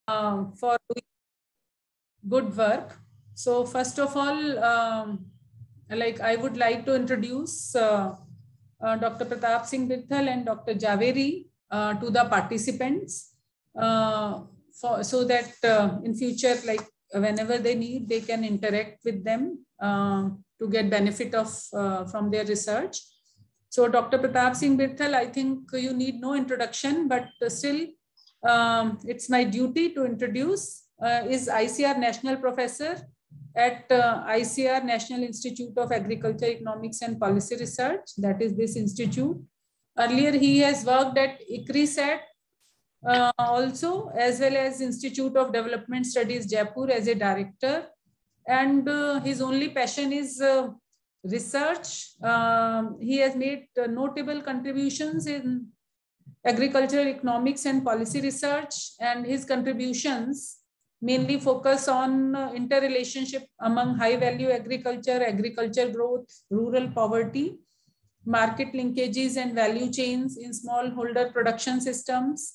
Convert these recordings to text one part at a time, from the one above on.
for doing good work. So first of all, I would like to introduce Dr. Pratap Singh Bithal and Dr. Javeri to the participants, so that in future, whenever they need, they can interact with them to get benefit of from their research. So Dr. Pratap Singh Bithal, I think you need no introduction, but still it's my duty to introduce, is ICR National Professor at ICR National Institute of Agriculture, Economics and Policy Research, that is this institute. Earlier, he has worked at ICRISAT also, as well as Institute of Development Studies, Jaipur, as a director. And his only passion is research. He has made notable contributions in agricultural economics and policy research, and his contributions mainly focus on interrelationship among high value agriculture, agriculture growth, rural poverty, market linkages and value chains in smallholder production systems,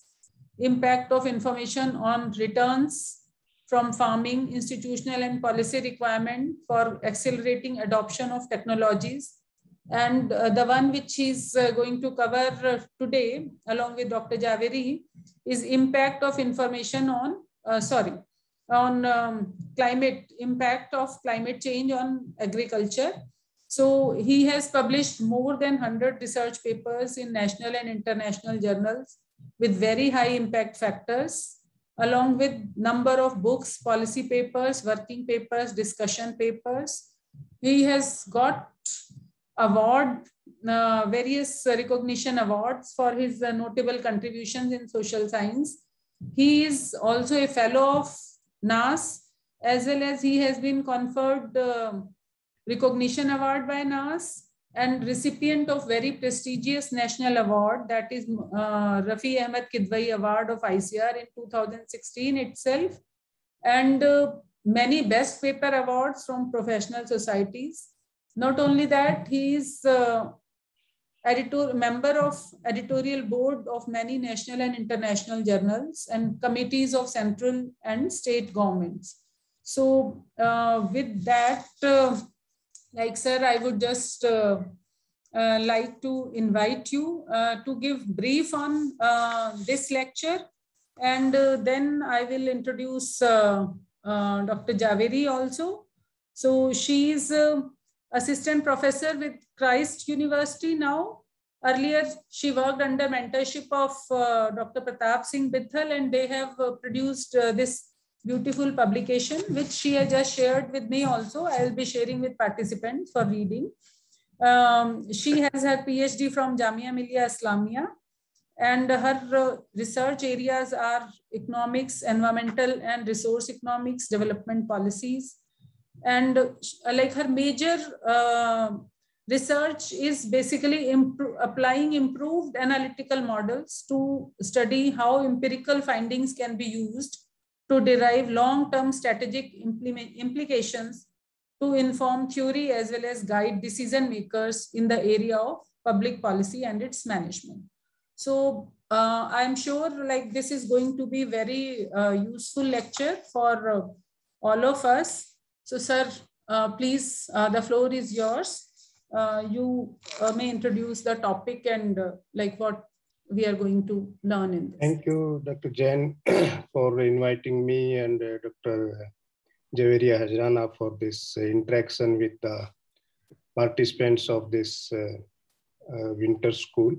impact of information on returns from farming, institutional and policy requirement for accelerating adoption of technologies. And the one which he's going to cover today, along with Dr. Javeri, is impact of information on, climate, impact of climate change on agriculture. So he has published more than 100 research papers in national and international journals with very high impact factors, along with number of books, policy papers, working papers, discussion papers. He has got various recognition awards for his notable contributions in social science. He is also a fellow of NAS, as well as he has been conferred recognition award by NAS and recipient of very prestigious national award, that is Rafi Ahmed Kidwai Award of ICR in 2016 itself, and many best paper awards from professional societies. Not only that, he is member of editorial board of many national and international journals and committees of central and state governments. So with that, sir, I would just like to invite you to give brief on this lecture, and then I will introduce Dr. Javeri also. So she is assistant professor with Christ University now. Earlier, she worked under mentorship of Dr. Pratap Singh Bithal, and they have produced this beautiful publication, which she has just shared with me also. I will be sharing with participants for reading. She has her PhD from Jamia Millia Islamia, and her research areas are economics, environmental and resource economics, development policies. And her major research is basically applying improved analytical models to study how empirical findings can be used to derive long-term strategic implications to inform theory as well as guide decision makers in the area of public policy and its management. So I'm sure this is going to be very useful lecture for all of us. So sir, please, the floor is yours. You may introduce the topic and what we are going to learn in this. Thank you, Dr. Jain, for inviting me, and Dr. Javeria Hajrana for this interaction with the participants of this winter school.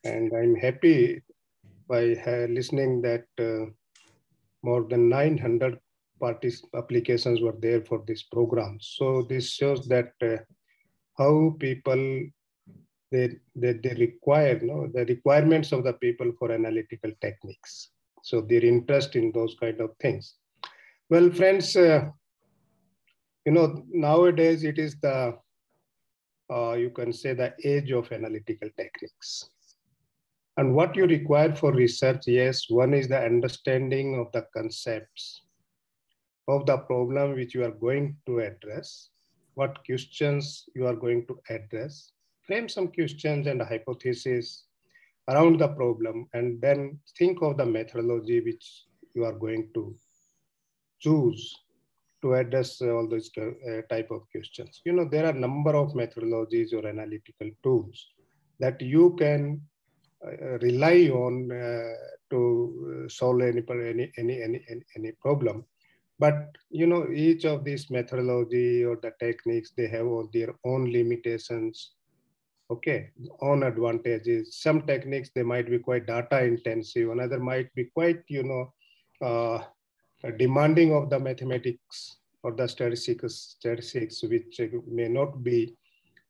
And I'm happy by listening that more than 900 applications were there for this program. So this shows that how people, they require, the requirements of the people for analytical techniques. So their interest in those kind of things. Well, friends, nowadays it is the, you can say, the age of analytical techniques. And what you require for research, yes, one is the understanding of the concepts of the problem which you are going to address, what questions you are going to address, frame some questions and hypotheses around the problem, and then think of the methodology which you are going to choose to address all those type of questions. There are a number of methodologies or analytical tools that you can rely on to solve any problem. But each of these methodology or the techniques, they have all their own limitations, okay, own advantages. Some techniques, they might be quite data intensive, another might be quite demanding of the mathematics or the statistics, which may not be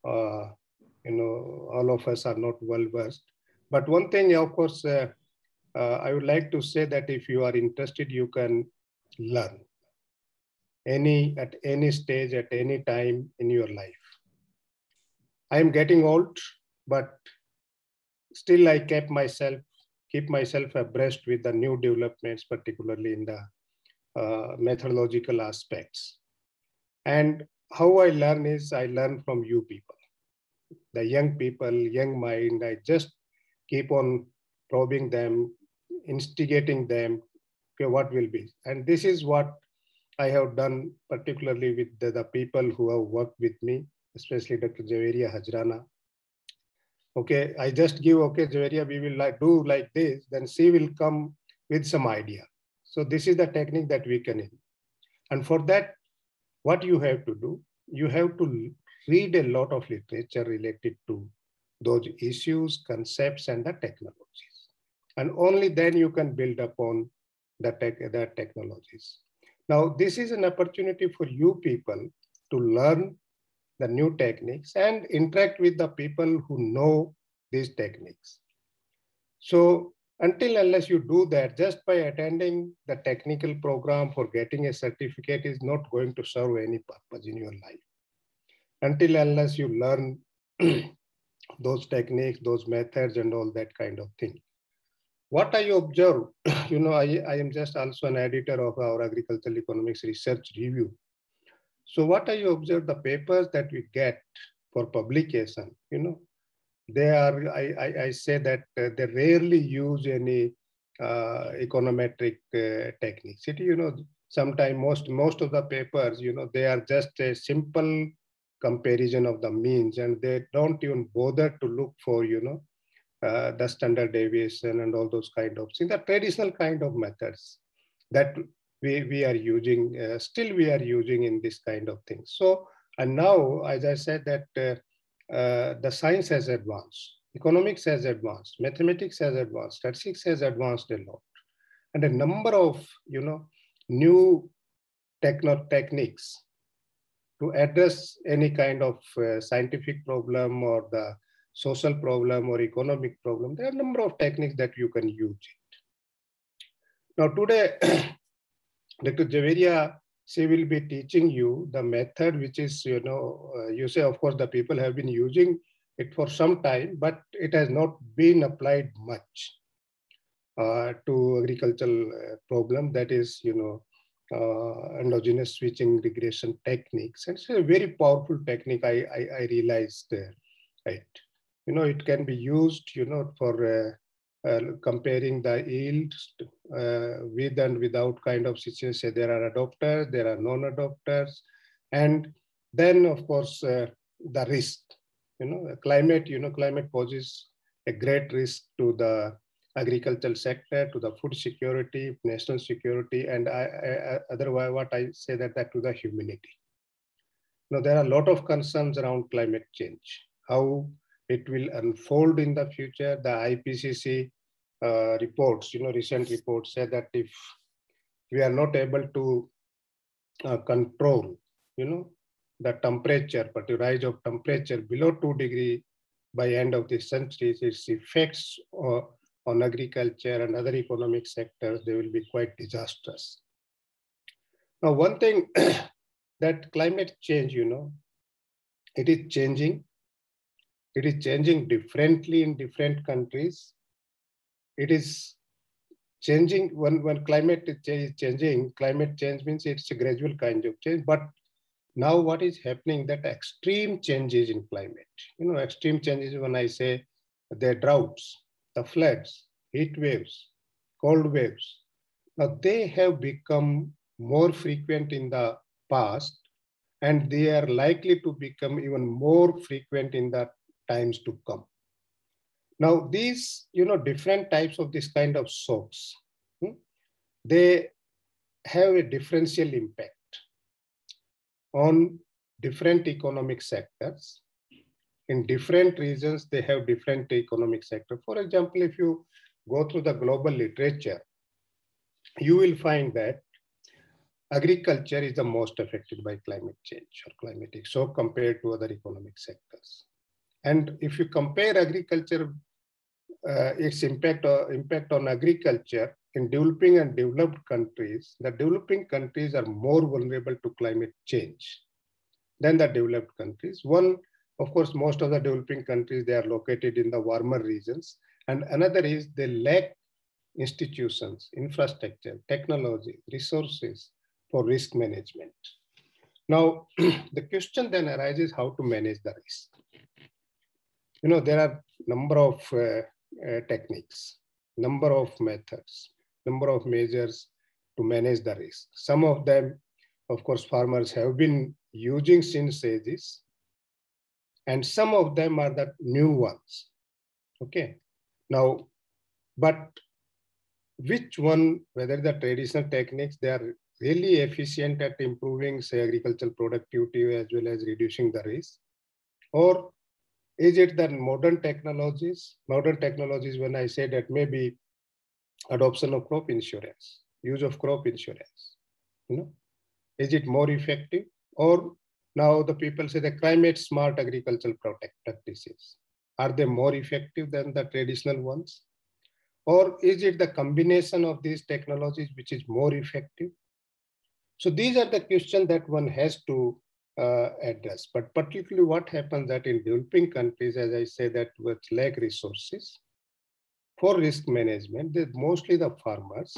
all of us are not well versed. But one thing, of course, I would like to say that if you are interested, you can learn at any stage, at any time in your life. I am getting old, but still I keep myself abreast with the new developments, particularly in the methodological aspects. And how I learn is I learn from you people, the young people, young mind. I just keep on probing them, instigating them, okay, what will be. And this is what I have done, particularly with the people who have worked with me, especially Dr. Javeria Hajrana. Okay, I just give, okay, Javeria, we will do like this, then she will come with some idea. So this is the technique that we can use. And for that, what you have to do, you have to read a lot of literature related to those issues, concepts, and the technologies. And only then you can build upon the technologies. Now, this is an opportunity for you people to learn the new techniques and interact with the people who know these techniques. So unless you do that, just by attending the technical program for getting a certificate is not going to serve any purpose in your life. Unless you learn those techniques, those methods, and all that kind of thing. What I observe, I am just also an editor of our Agricultural Economics Research Review. So what I observe, the papers that we get for publication, they are, I say that they rarely use any econometric techniques. Sometimes most of the papers, they are just a simple comparison of the means, and they don't even bother to look for, the standard deviation and all those kind of things, the traditional kind of methods that we are using, still we are using in this kind of things. So, and now, as I said, that the science has advanced, economics has advanced, mathematics has advanced, statistics has advanced a lot. And a number of, new techniques to address any kind of scientific problem or the social problem or economic problem. There are a number of techniques that you can use it. Now today, Dr. Javeria, she will be teaching you the method, which is, you say, of course, the people have been using it for some time, but it has not been applied much to agricultural problem. That is, endogenous switching regression techniques. And it's a very powerful technique, I realized, right? It can be used, for comparing the yield with and without kind of situation. There are adopters, there are non-adopters. And then, of course, the risk, climate poses a great risk to the agricultural sector, to the food security, national security, and otherwise what I say that to the humanity. Now, there are a lot of concerns around climate change, how it will unfold in the future. The IPCC reports, recent reports say that if we are not able to control, the temperature, but the rise of temperature below 2 degrees by end of this century, its effects on agriculture and other economic sectors, they will be quite disastrous. Now, one thing that climate change, it is changing. It is changing differently in different countries. It is changing when climate is changing. Climate change means it's a gradual kind of change. But now what is happening, that extreme changes in climate. Extreme changes when I say the droughts, the floods, heat waves, cold waves. Now, they have become more frequent in the past, and they are likely to become even more frequent in the times to come. Now, these, different types of this kind of shocks, they have a differential impact on different economic sectors. In different regions, they have different economic sectors. For example, if you go through the global literature, you will find that agriculture is the most affected by climate change or climatic shock compared to other economic sectors. And if you compare agriculture, its impact on agriculture in developing and developed countries, the developing countries are more vulnerable to climate change than the developed countries. One, of course, most of the developing countries, they are located in the warmer regions. And another is they lack institutions, infrastructure, technology, resources for risk management. Now, the question then arises how to manage the risk. There are number of techniques, number of methods, number of measures to manage the risk. Some of them, of course, farmers have been using since ages, and some of them are the new ones. Okay. Now, but which one, whether the traditional techniques, they are really efficient at improving, say, agricultural productivity as well as reducing the risk? Or is it that modern technologies, when I say that, maybe adoption of crop insurance, use of crop insurance, is it more effective? Or now the people say the climate smart agricultural practices, are they more effective than the traditional ones? Or is it the combination of these technologies which is more effective? So these are the questions that one has to address. But particularly what happens that in developing countries, as I say, that with lack resources for risk management, mostly the farmers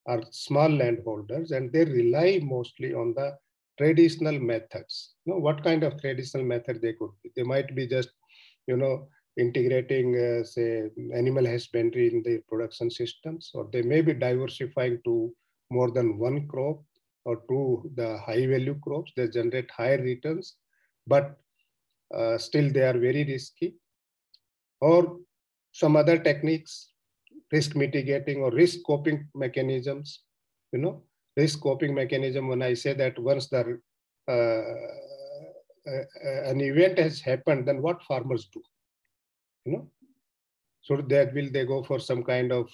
are small landholders, and they rely mostly on the traditional methods. What kind of traditional method they could be? They might be just, integrating, say, animal husbandry in their production systems, or they may be diversifying to more than one crop or to the high value crops that generate higher returns, but still they are very risky. Or some other techniques, risk mitigating or risk coping mechanisms. Risk coping mechanism, when I say that once the an event has happened, then what farmers do? So that will they go for some kind of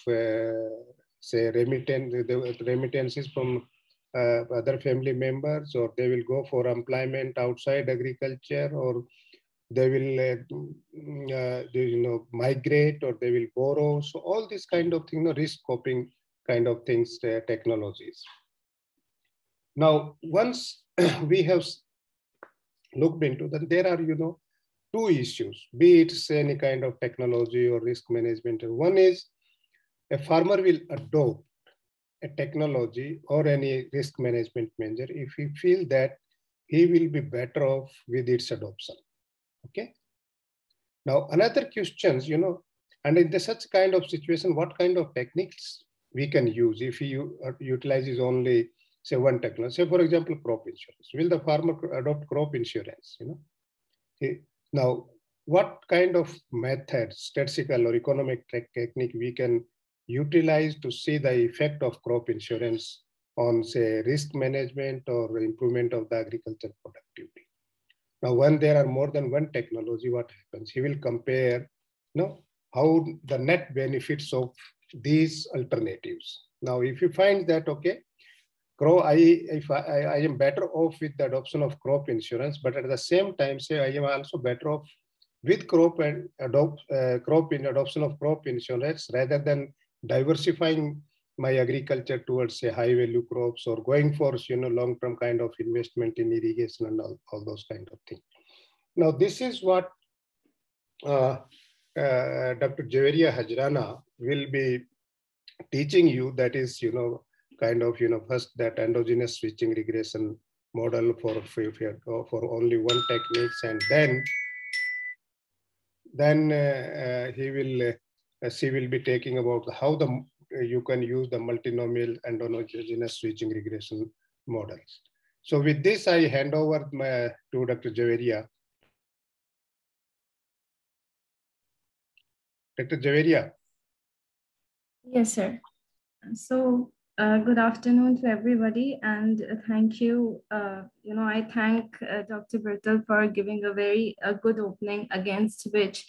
say remittances from other family members, or they will go for employment outside agriculture, or they will migrate, or they will borrow. So all this kind of thing, risk coping kind of things, technologies. Now, once we have looked into that, there are two issues, be it any kind of technology or risk management. One is a farmer will adopt a technology or any risk management measure if he feels that he will be better off with its adoption. Okay. Now, another questions, and in such kind of situation, what kind of techniques we can use if he utilizes only, say, one technology? Say, for example, crop insurance. Will the farmer adopt crop insurance? Now, what kind of method, statistical or economic technique we can utilize to see the effect of crop insurance on, say, risk management or improvement of the agricultural productivity? Now, when there are more than one technology, what happens? He will compare, how the net benefits of these alternatives. Now, if you find that, okay, if I am better off with the adoption of crop insurance, but at the same time, say, I am also better off with crop and adoption of crop insurance rather than diversifying my agriculture towards, say, high value crops, or going for, long-term kind of investment in irrigation and all those kind of things. Now, this is what Dr. Javeria Hajrana will be teaching you. That is, kind of, first that endogenous switching regression model for only one techniques, and then she will be taking about how the you can use the multinomial endogenous switching regression models. So with this, I hand over to Dr. Javeria. Dr. Javeria. Yes, sir. So good afternoon to everybody, and thank you. I thank Dr. Bertel for giving a very good opening against which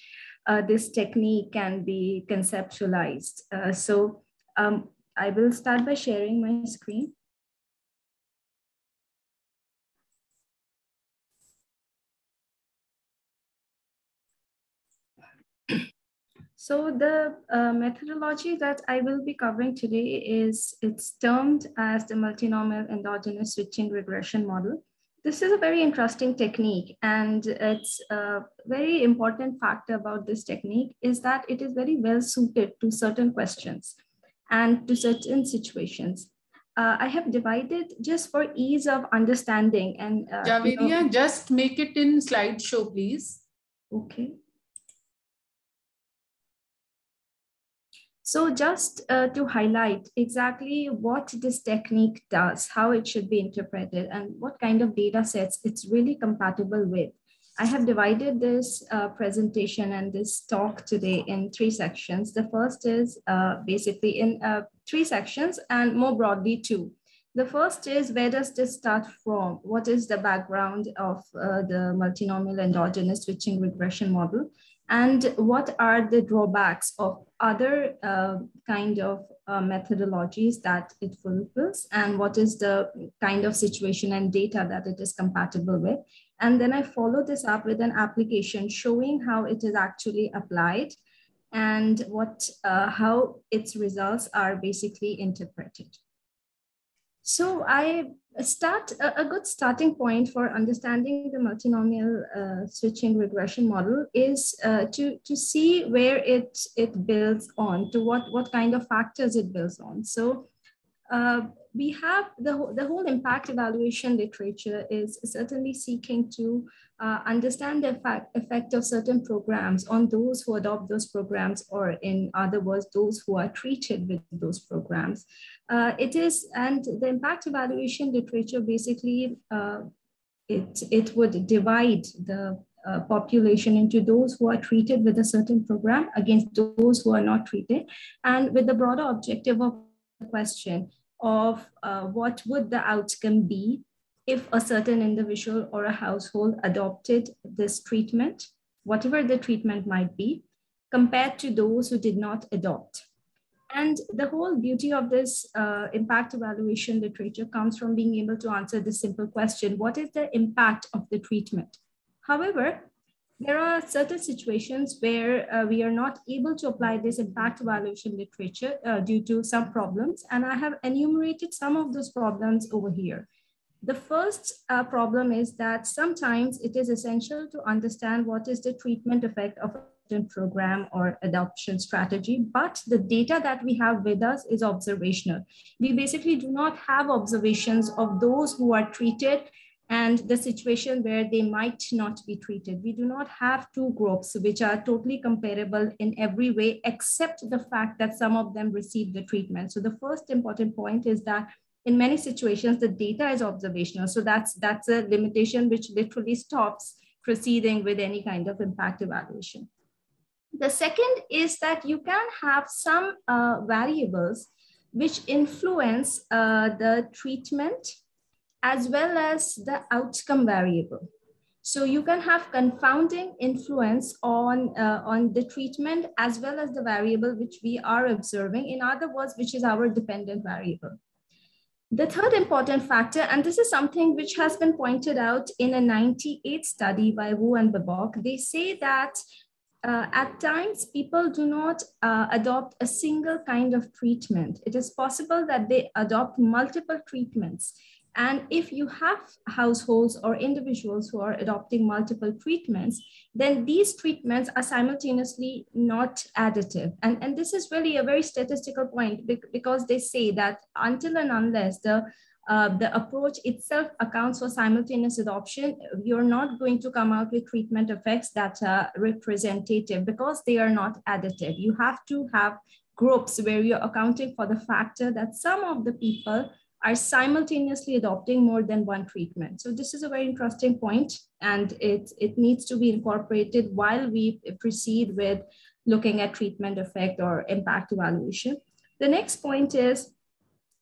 this technique can be conceptualized. I will start by sharing my screen. So the methodology that I will be covering today it's termed as the multinomial endogenous switching regression model. This is a very interesting technique, and it's a very important factor about this technique is that it is very well suited to certain questions and to certain situations. I have divided just for ease of understanding and Javeria, just make it in slideshow, please. Okay. So just to highlight exactly what this technique does, how it should be interpreted, and what kind of data sets it's really compatible with. I have divided this presentation and this talk today in 3 sections. The first is basically in 3 sections and more broadly 2. The first is, where does this start from? What is the background of the multinomial endogenous switching regression model? And what are the drawbacks of other kind of methodologies that it fulfills? And what is the kind of situation and data that it is compatible with? And then I follow this up with an application showing how it is actually applied and how its results are basically interpreted. So I start a good starting point for understanding the multinomial switching regression model is to see where it builds on, to what kind of factors it builds on. So we have the whole impact evaluation literature is certainly seeking to understand the effect of certain programs on those who adopt those programs, or in other words, those who are treated with those programs. And the impact evaluation literature basically, it would divide the population into those who are treated with a certain program against those who are not treated, and with the broader objective of the question of what would the outcome be if a certain individual or a household adopted this treatment, whatever the treatment might be, compared to those who did not adopt. And the whole beauty of this impact evaluation literature comes from being able to answer this simple question: what is the impact of the treatment? However, there are certain situations where we are not able to apply this impact evaluation literature due to some problems. And I have enumerated some of those problems over here. The first problem is that sometimes it is essential to understand what is the treatment effect of a program or adoption strategy, but the data that we have with us is observational. We basically do not have observations of those who are treated and the situation where they might not be treated. We do not have 2 groups which are totally comparable in every way, except the fact that some of them receive the treatment. So the first important point is that in many situations, the data is observational. So that's a limitation which literally stops proceeding with any kind of impact evaluation. The second is that you can have some variables which influence the treatment as well as the outcome variable. So you can have confounding influence on the treatment as well as the variable which we are observing, in other words, which is our dependent variable. The third important factor, and this is something which has been pointed out in a 1998 study by Wu and Babok, they say that at times people do not adopt a single kind of treatment. It is possible that they adopt multiple treatments. And if you have households or individuals who are adopting multiple treatments, then these treatments are simultaneously not additive. And this is really a very statistical point, because they say that until and unless the approach itself accounts for simultaneous adoption, you're not going to come out with treatment effects that are representative, because they are not additive. You have to have groups where you're accounting for the factor that some of the people are simultaneously adopting more than one treatment. So this is a very interesting point, and it needs to be incorporated while we proceed with looking at treatment effect or impact evaluation. The next point is,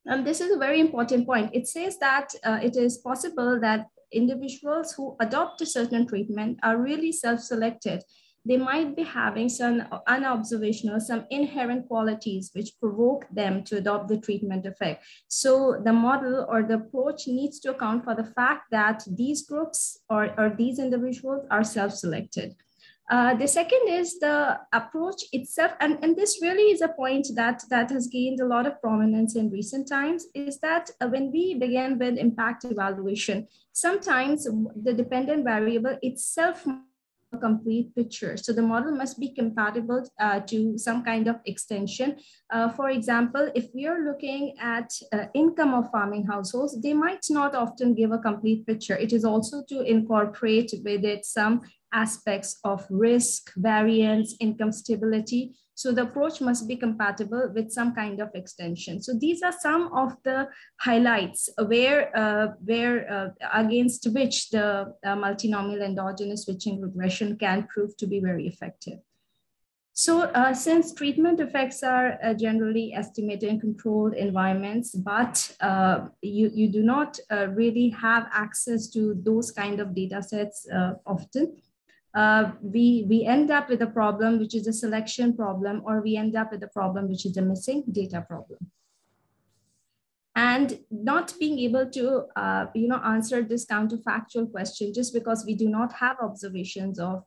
and this is a very important point, it says that it is possible that individuals who adopt a certain treatment are really self-selected. They might be having some unobservational, some inherent qualities which provoke them to adopt the treatment effect. So the model or the approach needs to account for the fact that these groups or these individuals are self-selected. The second is the approach itself, and this really is a point that has gained a lot of prominence in recent times, is that when we begin with impact evaluation, sometimes the dependent variable itself a complete picture. So the model must be compatible to some kind of extension. For example, if we are looking at income of farming households, they might not often give a complete picture. It is also to incorporate with it some aspects of risk, variance, income stability. So the approach must be compatible with some kind of extension. So these are some of the highlights where against which the multinomial endogenous switching regression can prove to be very effective. So since treatment effects are generally estimated in controlled environments, but you do not really have access to those kind of data sets often, we end up with a problem which is a selection problem, or we end up with a problem which is a missing data problem. And not being able to answer this counterfactual question just because we do not have observations of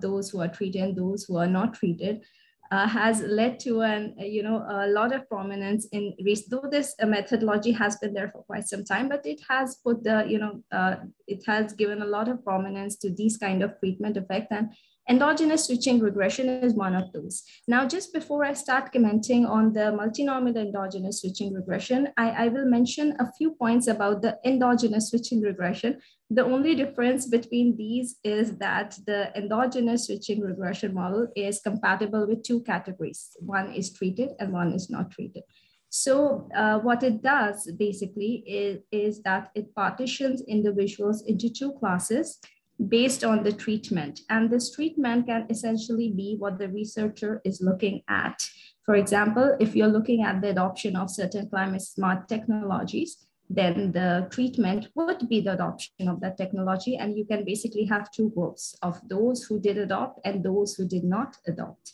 those who are treated and those who are not treated has led to a lot of prominence in though this methodology has been there for quite some time, but it has put it has given a lot of prominence to these kind of treatment effects, and endogenous switching regression is one of those. Now, just before I start commenting on the multinomial endogenous switching regression, I will mention a few points about the endogenous switching regression. The only difference between these is that the endogenous switching regression model is compatible with two categories. One is treated and one is not treated. So what it does basically is that it partitions individuals into two classes based on the treatment. And this treatment can essentially be what the researcher is looking at. For example, if you're looking at the adoption of certain climate smart technologies, then the treatment would be the adoption of that technology. And you can basically have two groups of those who did adopt and those who did not adopt.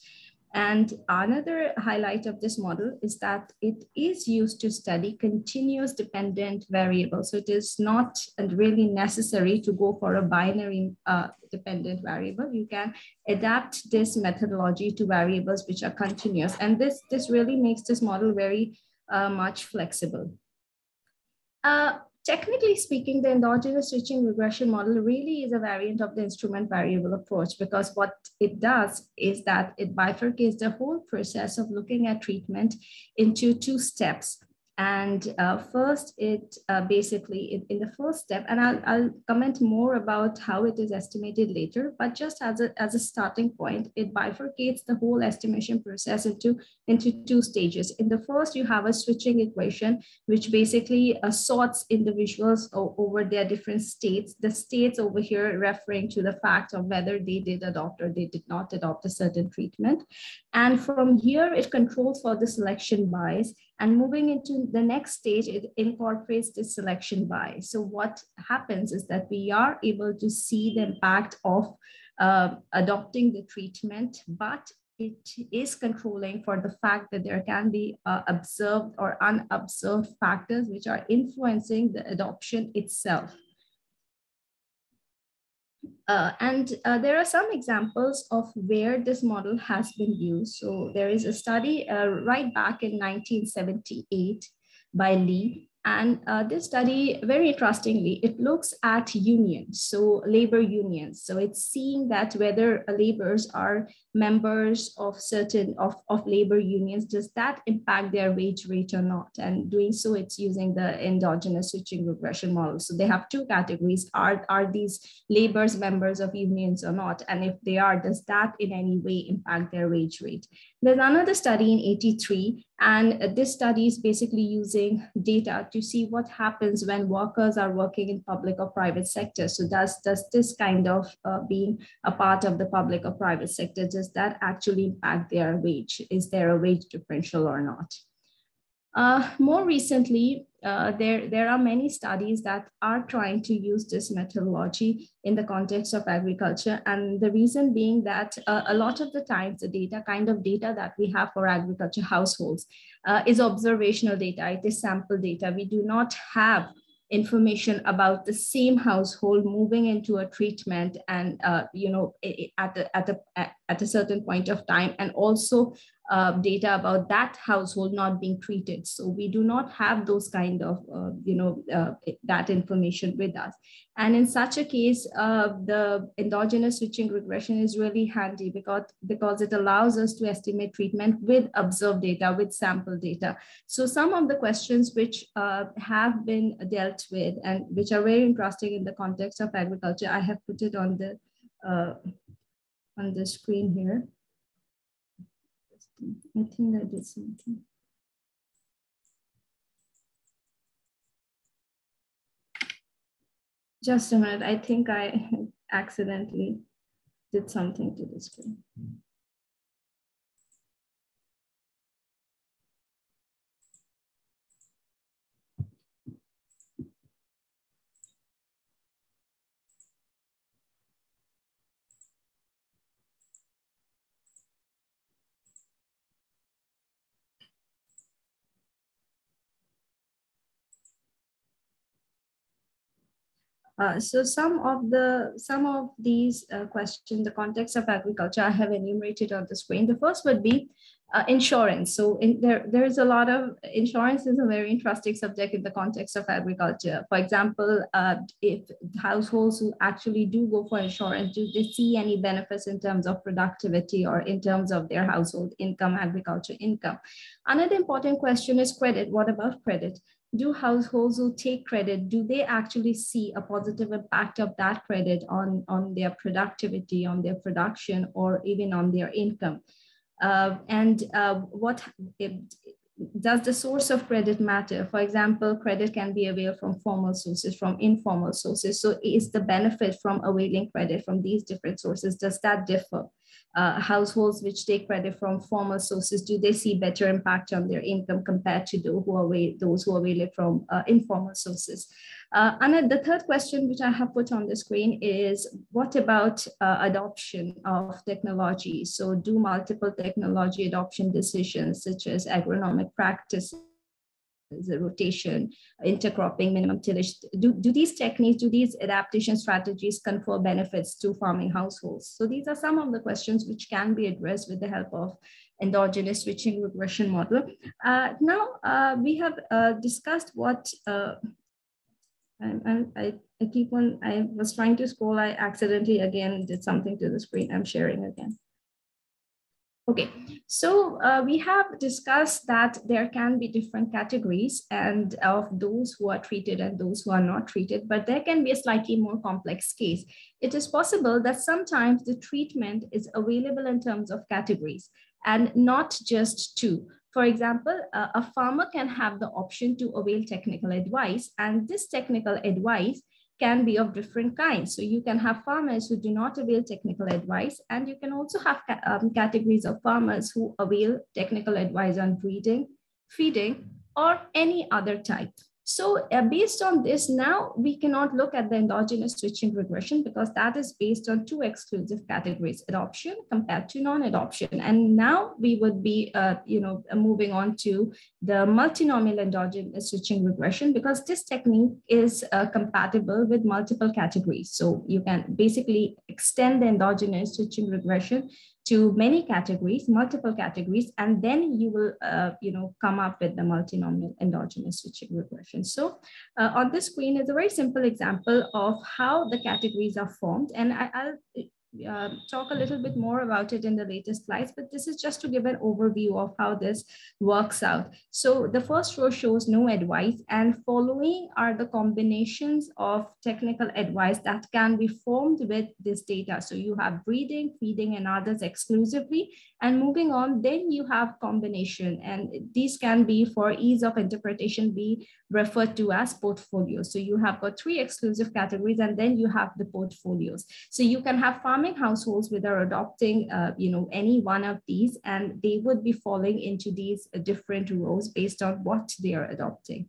And another highlight of this model is that it is used to study continuous dependent variables. So it is not really necessary to go for a binary dependent variable. You can adapt this methodology to variables which are continuous. And this really makes this model very much flexible. Technically speaking, the endogenous switching regression model really is a variant of the instrument variable approach, because what it does is that it bifurcates the whole process of looking at treatment into two steps. And first, it basically in the first step, and I'll comment more about how it is estimated later, but just as a starting point, it bifurcates the whole estimation process into two stages. In the first, you have a switching equation, which basically sorts individuals over their different states. The states over here referring to the fact of whether they did adopt or they did not adopt a certain treatment. And from here, it controls for the selection bias. And moving into the next stage, it incorporates the selection bias. So what happens is that we are able to see the impact of adopting the treatment, but it is controlling for the fact that there can be observed or unobserved factors which are influencing the adoption itself. There are some examples of where this model has been used. So there is a study right back in 1978 by Lee, And this study, very interestingly, it looks at unions, so labor unions. So it's seeing that whether laborers are members of certain of labor unions, does that impact their wage rate or not? And doing so, it's using the endogenous switching regression model. So they have two categories. Are these laborers members of unions or not? And if they are, does that in any way impact their wage rate? There's another study in 83, and this study is basically using data to see what happens when workers are working in public or private sector. So does this kind of being a part of the public or private sector, does that actually impact their wage? Is there a wage differential or not? More recently, there are many studies that are trying to use this methodology in the context of agriculture. And the reason being that a lot of the times, the data that we have for agriculture households is observational data. It is sample data. We do not have information about the same household moving into a treatment and at a certain point of time, and also data about that household not being treated. So we do not have those kind of that information with us. And in such a case, the endogenous switching regression is really handy because it allows us to estimate treatment with observed data, with sample data. So some of the questions which have been dealt with and which are very interesting in the context of agriculture, I have put it on the screen here. I think I did something. Just a minute. I think I accidentally did something to the screen. So some of these questions, the context of agriculture, I have enumerated on the screen. The first would be insurance. So there is a lot of insurance is a very interesting subject in the context of agriculture. For example, if households who actually do go for insurance, do they see any benefits in terms of productivity or in terms of their household income, agriculture income? Another important question is credit. What about credit? Do households who take credit, do they actually see a positive impact of that credit on their productivity, on their production, or even on their income? Does the source of credit matter? For example, credit can be availed from formal sources, from informal sources. So is the benefit from availing credit from these different sources, does that differ? Households which take credit from formal sources, do they see better impact on their income compared to those who avail it from informal sources? And the third question, which I have put on the screen, is what about adoption of technology? So do multiple technology adoption decisions, such as agronomic practices, the rotation, intercropping, minimum tillage, do these techniques, do these adaptation strategies confer benefits to farming households? So these are some of the questions which can be addressed with the help of endogenous switching regression model. Now we have discussed what, I was trying to scroll, I accidentally again did something to the screen. I'm sharing again. Okay, so we have discussed that there can be different categories and of those who are treated and those who are not treated, but there can be a slightly more complex case. It is possible that sometimes the treatment is available in terms of categories and not just two. For example, a farmer can have the option to avail technical advice, and this technical advice can be of different kinds. So you can have farmers who do not avail technical advice, and you can also have categories of farmers who avail technical advice on breeding, feeding, or any other type. So based on this, now we cannot look at the endogenous switching regression because that is based on two exclusive categories, adoption compared to non-adoption. And now we would be moving on to the multinomial endogenous switching regression because this technique is compatible with multiple categories. So you can basically extend the endogenous switching regression to many categories, multiple categories, and then you will come up with the multinomial endogenous switching regression. So on the screen is a very simple example of how the categories are formed, and I'll talk a little bit more about it in the latest slides, but this is just to give an overview of how this works out. So the first row shows no advice, and following are the combinations of technical advice that can be formed with this data. So you have breeding, feeding, and others exclusively. And moving on, then you have combination, and these can be, for ease of interpretation, be referred to as portfolios. So you have got 3 exclusive categories, and then you have the portfolios. So you can have farming households that are adopting any one of these, and they would be falling into these different rows based on what they are adopting.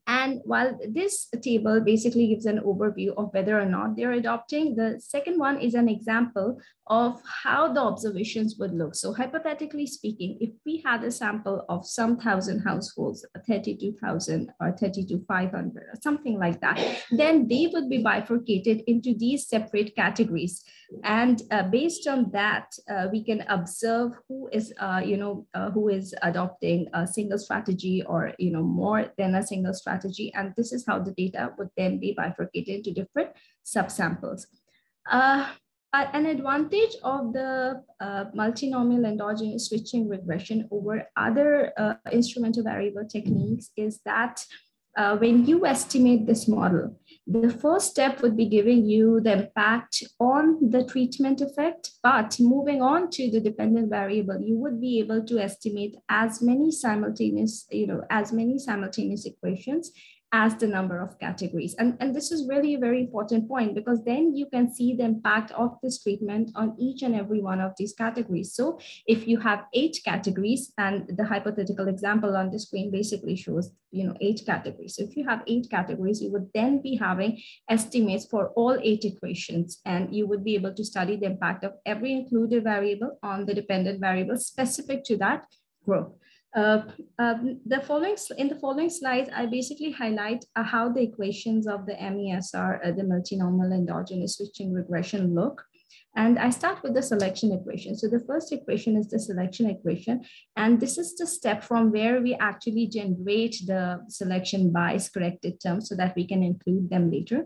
And while this table basically gives an overview of whether or not they're adopting, the second one is an example of how the observations would look. So hypothetically speaking, if we had a sample of some 1,000 households, 32,000 or 32,500 or something like that, then they would be bifurcated into these separate categories. And based on that, we can observe who is adopting a single strategy or more than a single strategy. And this is how the data would then be bifurcated into different subsamples. An advantage of the multinomial endogenous switching regression over other instrumental variable techniques is that when you estimate this model, the first step would be giving you the impact on the treatment effect, but moving on to the dependent variable, you would be able to estimate as many simultaneous equations as the number of categories. And this is really a very important point, because then you can see the impact of this treatment on each and every one of these categories. So if you have 8 categories, and the hypothetical example on the screen basically shows 8 categories. So if you have 8 categories, you would then be having estimates for all 8 equations, and you would be able to study the impact of every included variable on the dependent variable specific to that group. In the following slides, I basically highlight how the equations of the MESR, the multinomial endogenous switching regression, look. And I start with the selection equation. So the first equation is the selection equation. And this is the step from where we actually generate the selection bias corrected terms so that we can include them later.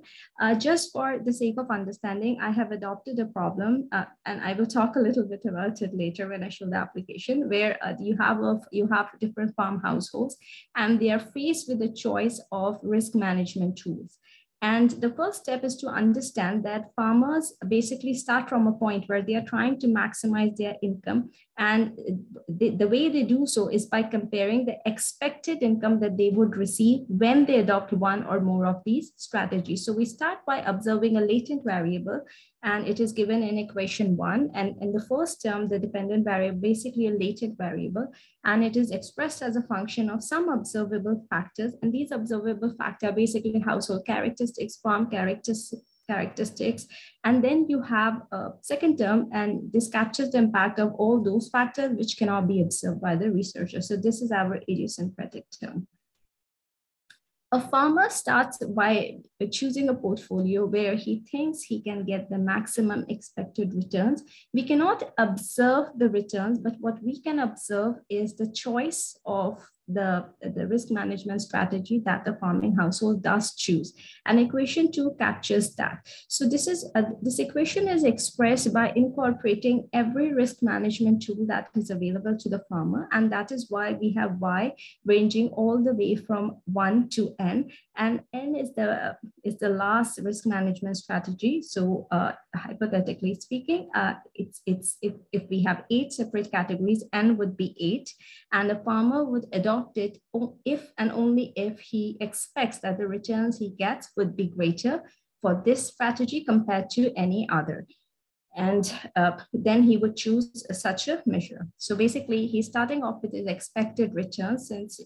Just for the sake of understanding, I have adopted a problem, and I will talk a little bit about it later when I show the application, where you have different farm households, and they are faced with the choice of risk management tools. And the first step is to understand that farmers basically start from a point where they are trying to maximize their income. And the way they do so is by comparing the expected income that they would receive when they adopt one or more of these strategies. So we start by observing a latent variable, and it is given in equation 1. And in the first term, the dependent variable, basically a latent variable, and it is expressed as a function of some observable factors. And these observable factors are basically household characteristics, farm characteristics. And then you have a second term, and this captures the impact of all those factors which cannot be observed by the researcher. So this is our idiosyncratic term. A farmer starts by choosing a portfolio where he thinks he can get the maximum expected returns. We cannot observe the returns, but what we can observe is the choice of the risk management strategy that the farming household does choose. And equation 2 captures that. So this equation is expressed by incorporating every risk management tool that is available to the farmer. And that is why we have Y ranging all the way from 1 to N. And N is the last risk management strategy. So hypothetically speaking, if we have 8 separate categories, N would be 8, and the farmer would adopt it if and only if he expects that the returns he gets would be greater for this strategy compared to any other. And then he would choose such a measure. So basically, he's starting off with his expected returns, since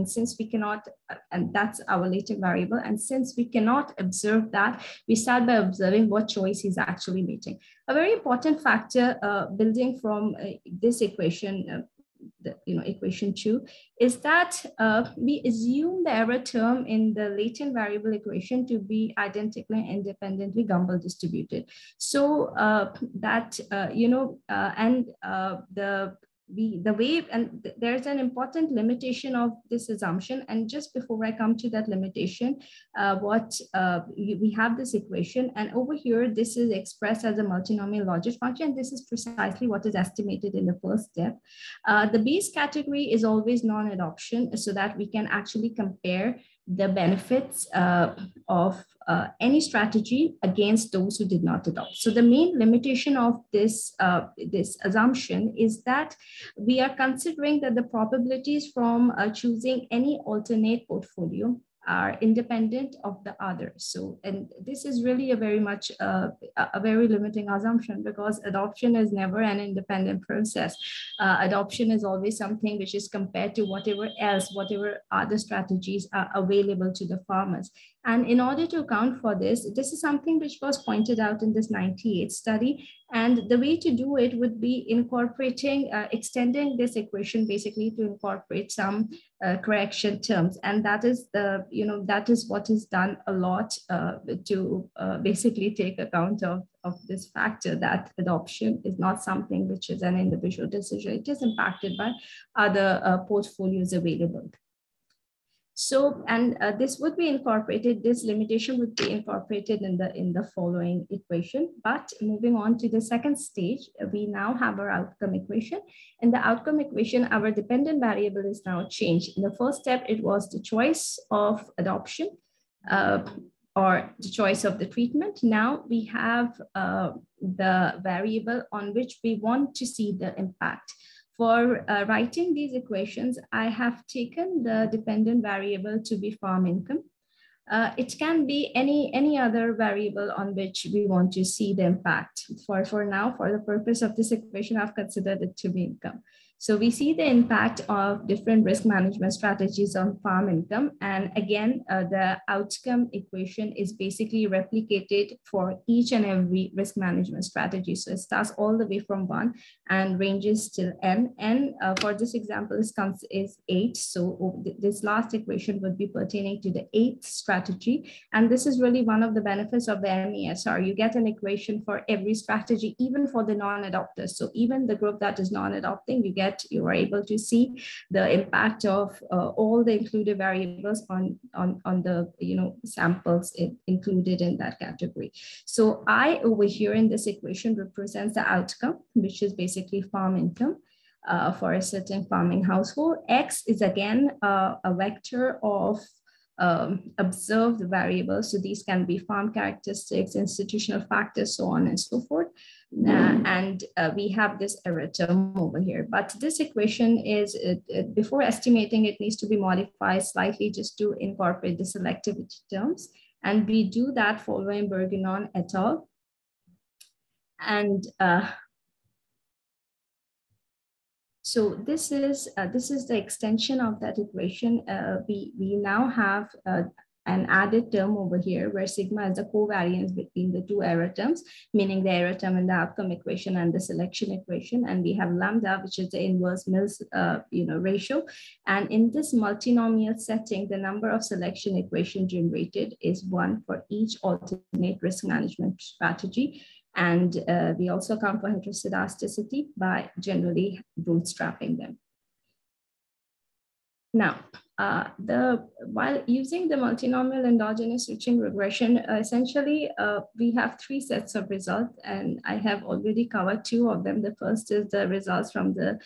since we cannot, and that's our latent variable. And since we cannot observe that, we start by observing what choice he's actually making. A very important factor building from this equation equation 2, is that we assume the error term in the latent variable equation to be identically and independently Gumbel distributed. So the way, and there's an important limitation of this assumption. And just before I come to that limitation, we have this equation, and over here, this is expressed as a multinomial logit function. This is precisely what is estimated in the first step. The base category is always non-adoption, so that we can actually compare the benefits of any strategy against those who did not adopt. So the main limitation of this assumption is that we are considering that the probabilities from choosing any alternate portfolio are independent of the others. So, and this is really a very much a very limiting assumption, because adoption is never an independent process. Adoption is always something which is compared to whatever other strategies are available to the farmers. And in order to account for this, this is something which was pointed out in this 98 study. And the way to do it would be incorporating, extending this equation basically to incorporate some correction terms. And that is that is what is done a lot to basically take account of this factor that adoption is not something which is an individual decision. It is impacted by other portfolios available. So, and this would be incorporated, this limitation would be incorporated in the following equation. But moving on to the second stage, we now have our outcome equation. In the outcome equation, our dependent variable is now changed. In the first step, it was the choice of adoption or the choice of the treatment. Now we have the variable on which we want to see the impact. For writing these equations, I have taken the dependent variable to be farm income. It can be any other variable on which we want to see the impact. For now, for the purpose of this equation, I've considered it to be income. So we see the impact of different risk management strategies on farm income. And again, the outcome equation is basically replicated for each and every risk management strategy. So it starts all the way from 1 and ranges till n. N for this example is 8. So this last equation would be pertaining to the 8th strategy. And this is really one of the benefits of the MESR. You get an equation for every strategy, even for the non-adopters. So even the group that is non-adopting, you are able to see the impact of all the included variables on the samples included in that category. So I over here in this equation represents the outcome, which is basically farm income for a certain farming household. X is again a vector of observed variables. So these can be farm characteristics, institutional factors, so on and so forth. And we have this error term over here. But this equation is, before estimating, it needs to be modified slightly just to incorporate the selectivity terms. And we do that following Bergenon et al. And so this is the extension of that equation. We now have an added term over here where sigma is the covariance between the two error terms, meaning the error term in the outcome equation and the selection equation. And we have lambda, which is the inverse Mills ratio. And in this multinomial setting, the number of selection equation generated is 1 for each alternate risk management strategy. And we also account for heteroscedasticity by generally bootstrapping them. Now, while using the multinomial endogenous switching regression, essentially we have 3 sets of results, and I have already covered 2 of them. The first is the results from the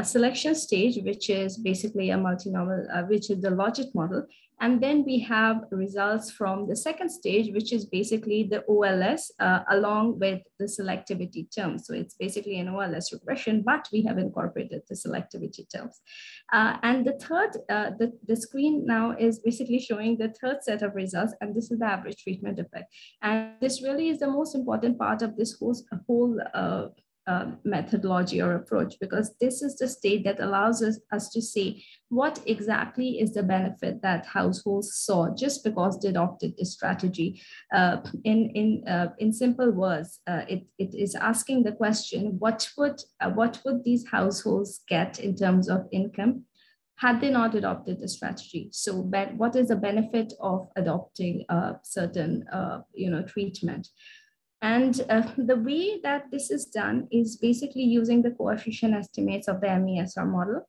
selection stage, which is basically a multinomial, which is the logit model. And then we have results from the second stage, which is basically the OLS along with the selectivity terms. So it's basically an OLS regression, but we have incorporated the selectivity terms. And the third, the screen now is basically showing the third set of results, and this is the average treatment effect. And this really is the most important part of this whole methodology or approach, because this is the state that allows us to say what exactly is the benefit that households saw just because they adopted this strategy. In simple words, it is asking the question, what would these households get in terms of income had they not adopted the strategy? So, what is the benefit of adopting a certain treatment? And the way that this is done is basically using the coefficient estimates of the MESR model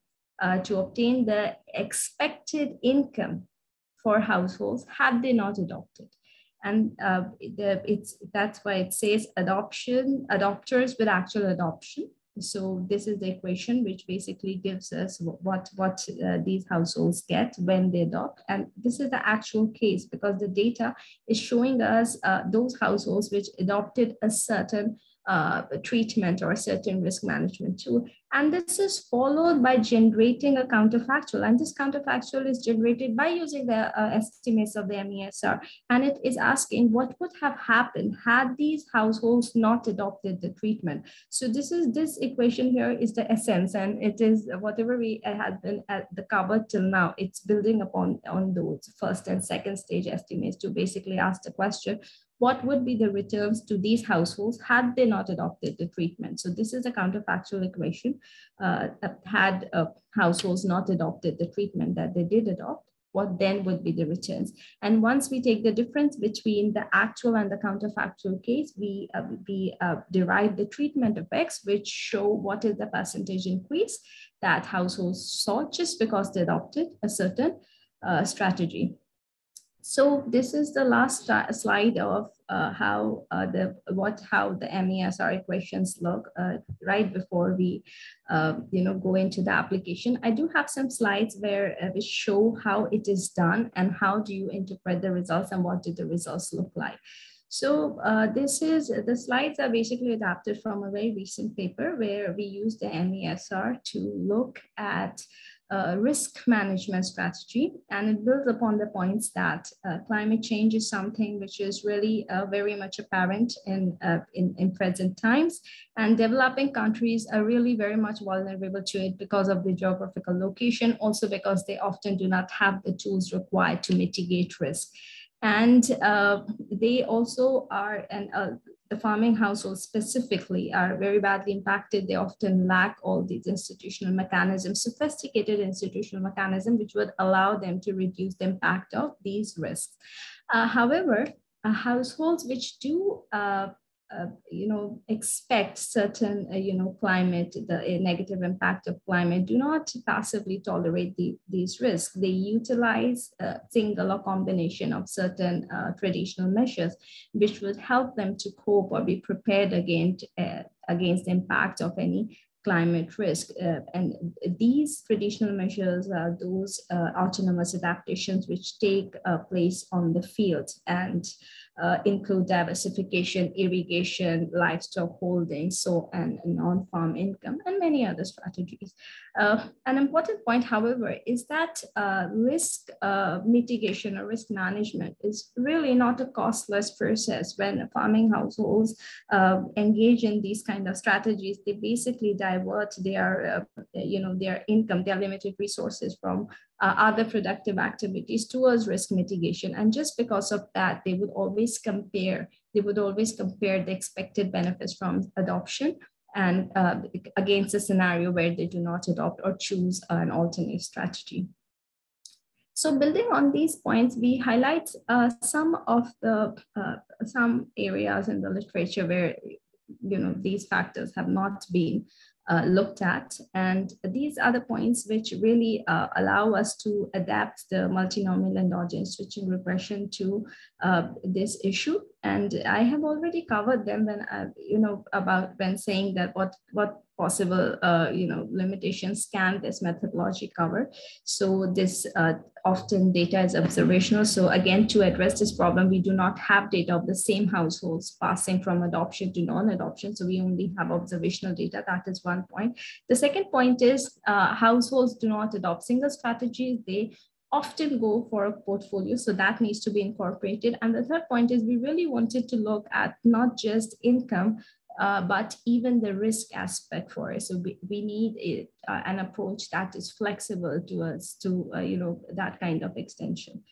to obtain the expected income for households had they not adopted. And that's why it says adopters with actual adoption. So this is the equation which basically gives us what these households get when they adopt. And this is the actual case, because the data is showing us those households which adopted a certain treatment or a certain risk management tool. And this is followed by generating a counterfactual. And this counterfactual is generated by using the estimates of the MESR. And it is asking what would have happened had these households not adopted the treatment. So this equation here is the essence, and it is whatever we had been at the cover till now. It's building upon on those first and second stage estimates to basically ask the question, what would be the returns to these households had they not adopted the treatment? So this is a counterfactual equation. Had households not adopted the treatment that they did adopt, what then would be the returns? And once we take the difference between the actual and the counterfactual case, we derive the treatment effects, which show what is the percentage increase that households saw just because they adopted a certain strategy. So this is the last slide of how the MESR equations look right before we go into the application. I do have some slides where we show how it is done and how do you interpret the results and what do the results look like. So the slides are basically adapted from a very recent paper where we use the MESR to look at risk management strategy, and it builds upon the points that climate change is something which is really very much apparent in present times, and developing countries are really very much vulnerable to it because of the geographical location, also because they often do not have the tools required to mitigate risk. And they also are, and the farming households specifically are very badly impacted. They often lack all these institutional mechanisms, sophisticated institutional mechanisms, which would allow them to reduce the impact of these risks. However, households which do expect certain, climate, the negative impact of climate, do not passively tolerate these risks. They utilize a single or combination of certain traditional measures, which would help them to cope or be prepared against the impact of any climate risk. And these traditional measures are those autonomous adaptations which take place on the field and include diversification, irrigation, livestock holding, and non-farm income, and many other strategies. An important point, however, is that risk mitigation or risk management is really not a costless process. When farming households engage in these kind of strategies, they basically divert their income, their limited resources from other productive activities towards risk mitigation. And just because of that, they would always compare the expected benefits from adoption and against a scenario where they do not adopt or choose an alternate strategy. So building on these points, we highlight some areas in the literature where these factors have not been looked at. And these are the points which really allow us to adapt the multinomial endogenous switching regression to this issue. And I have already covered them when saying that what possible limitations can this methodology cover. So this often data is observational. So again, to address this problem, we do not have data of the same households passing from adoption to non-adoption. So we only have observational data. That is one point. The second point is households do not adopt single strategies. They often go for a portfolio. So that needs to be incorporated. And the third point is we really wanted to look at not just income but even the risk aspect for it. So we need an approach that is flexible to us to, that kind of extension.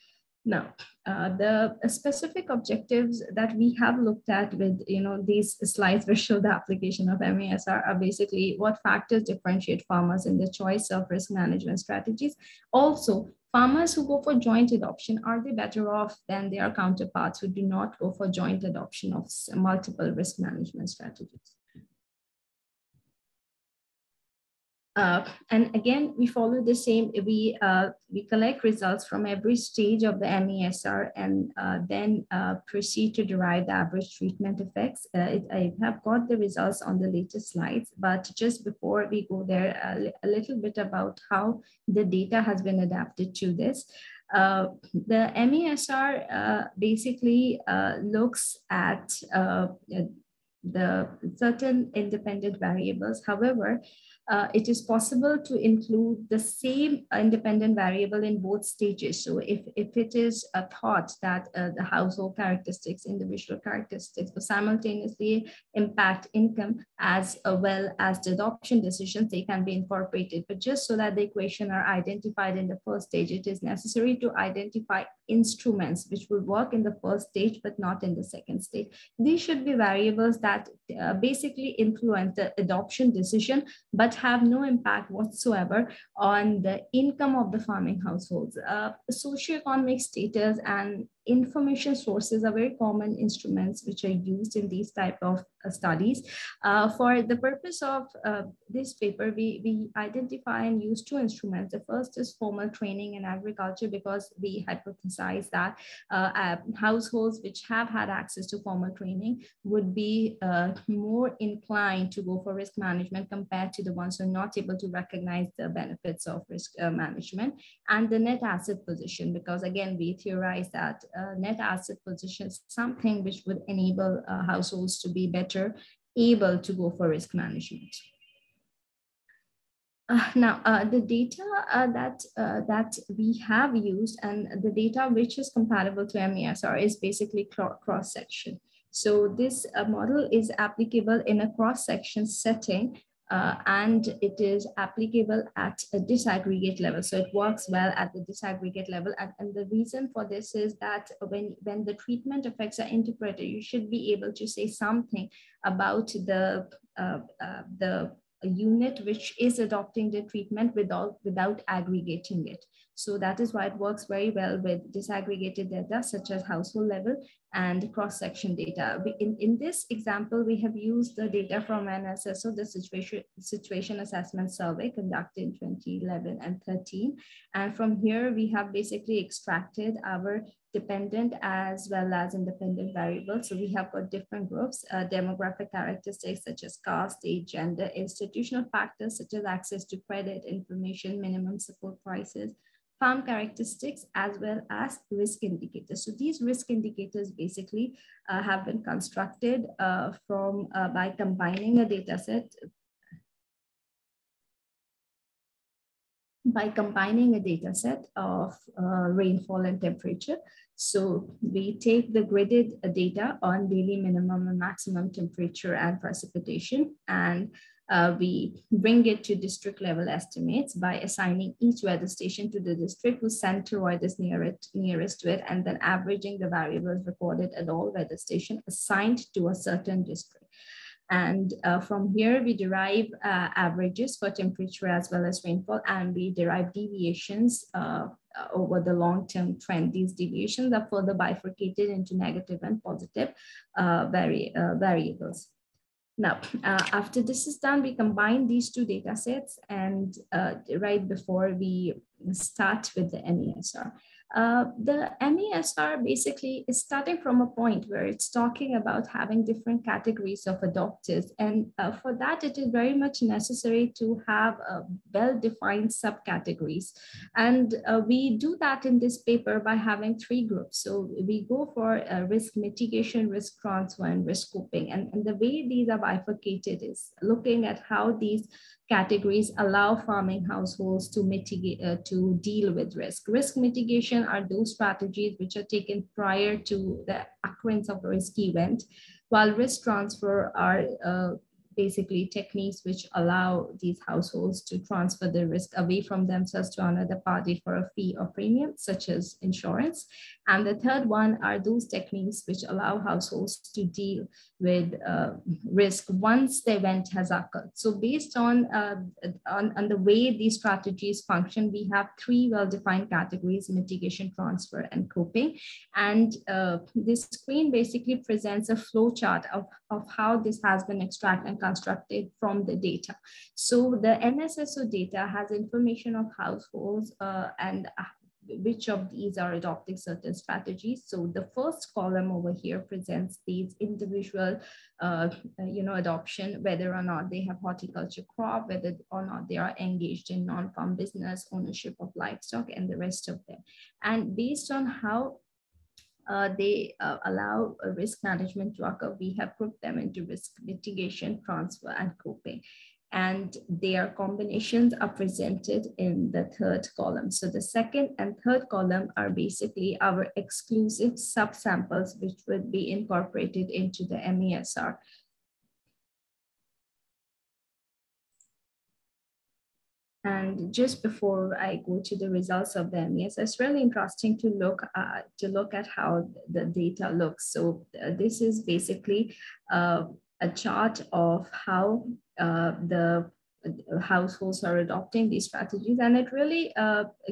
Now, the specific objectives that we have looked at with, these slides which show the application of MESR are basically what factors differentiate farmers in the choice of risk management strategies. Also, farmers who go for joint adoption, are they better off than their counterparts who do not go for joint adoption of multiple risk management strategies? And again, we follow the same. We collect results from every stage of the MESR and then proceed to derive the average treatment effects. I have got the results on the latest slides, but just before we go there, a little bit about how the data has been adapted to this. The MESR basically looks at the certain independent variables. However, it is possible to include the same independent variable in both stages. So if it is a thought that the household characteristics, individual characteristics will simultaneously impact income as well as the adoption decisions, they can be incorporated. But just so that the equation are identified in the first stage, it is necessary to identify instruments which will work in the first stage, but not in the second stage. These should be variables that basically influence the adoption decision, but have no impact whatsoever on the income of the farming households. Socioeconomic status and information sources are very common instruments which are used in these type of studies. For the purpose of this paper, we identify and use two instruments. The first is formal training in agriculture, because we hypothesize that households which have had access to formal training would be more inclined to go for risk management compared to the ones who are not able to recognize the benefits of risk management. And the net asset position, because again, we theorize that net asset position is something which would enable households to be better able to go for risk management. Now, the data that we have used and the data which is compatible to MESR is basically cross-section. So this model is applicable in a cross-section setting, and it is applicable at a disaggregate level. So it works well at the disaggregate level. And the reason for this is that when the treatment effects are interpreted, you should be able to say something about the unit which is adopting the treatment without aggregating it. So that is why it works very well with disaggregated data such as household level and cross-section data. In this example, we have used the data from NSSO, the situation assessment survey conducted in 2011 and 13. And from here, we have basically extracted our dependent as well as independent variables. So we have got different groups, demographic characteristics such as caste, age, gender, institutional factors such as access to credit, information, minimum support prices, farm characteristics, as well as risk indicators. So these risk indicators basically have been constructed by combining a data set of rainfall and temperature. So we take the gridded data on daily minimum and maximum temperature and precipitation, and we bring it to district level estimates by assigning each weather station to the district whose centroid is nearest to it, and then averaging the variables recorded at all weather stations assigned to a certain district. And from here, we derive averages for temperature as well as rainfall, and we derive deviations over the long-term trend. These deviations are further bifurcated into negative and positive variables. Now, after this is done, we combine these two data sets, and right before we start with the MESR. The MESR basically is starting from a point where it's talking about having different categories of adopters. And for that, it is very much necessary to have well-defined subcategories. And we do that in this paper by having three groups. So we go for risk mitigation, risk transfer, and risk coping. And the way these are bifurcated is looking at how these categories allow farming households to mitigate, to deal with risk. Risk mitigation are those strategies which are taken prior to the occurrence of a risk event. while risk transfer are basically techniques which allow these households to transfer the risk away from themselves to another party for a fee or premium, such as insurance. And the third one are those techniques which allow households to deal with risk once the event has occurred. So based on the way these strategies function, we have three well-defined categories: mitigation, transfer, and coping. And this screen basically presents a flow chart of how this has been extracted and constructed from the data. So the NSSO data has information of households and which of these are adopting certain strategies. So the first column over here presents these individual, adoption, whether or not they have horticulture crop, whether or not they are engaged in non-farm business, ownership of livestock, and the rest of them. And based on how they allow risk management to occur, we have grouped them into risk mitigation, transfer, and coping. And their combinations are presented in the third column. So the second and third column are basically our exclusive subsamples, which would be incorporated into the MESR. And just before I go to the results of the MES, it's really interesting to look at how the data looks. So this is basically a chart of how the households are adopting these strategies, and it really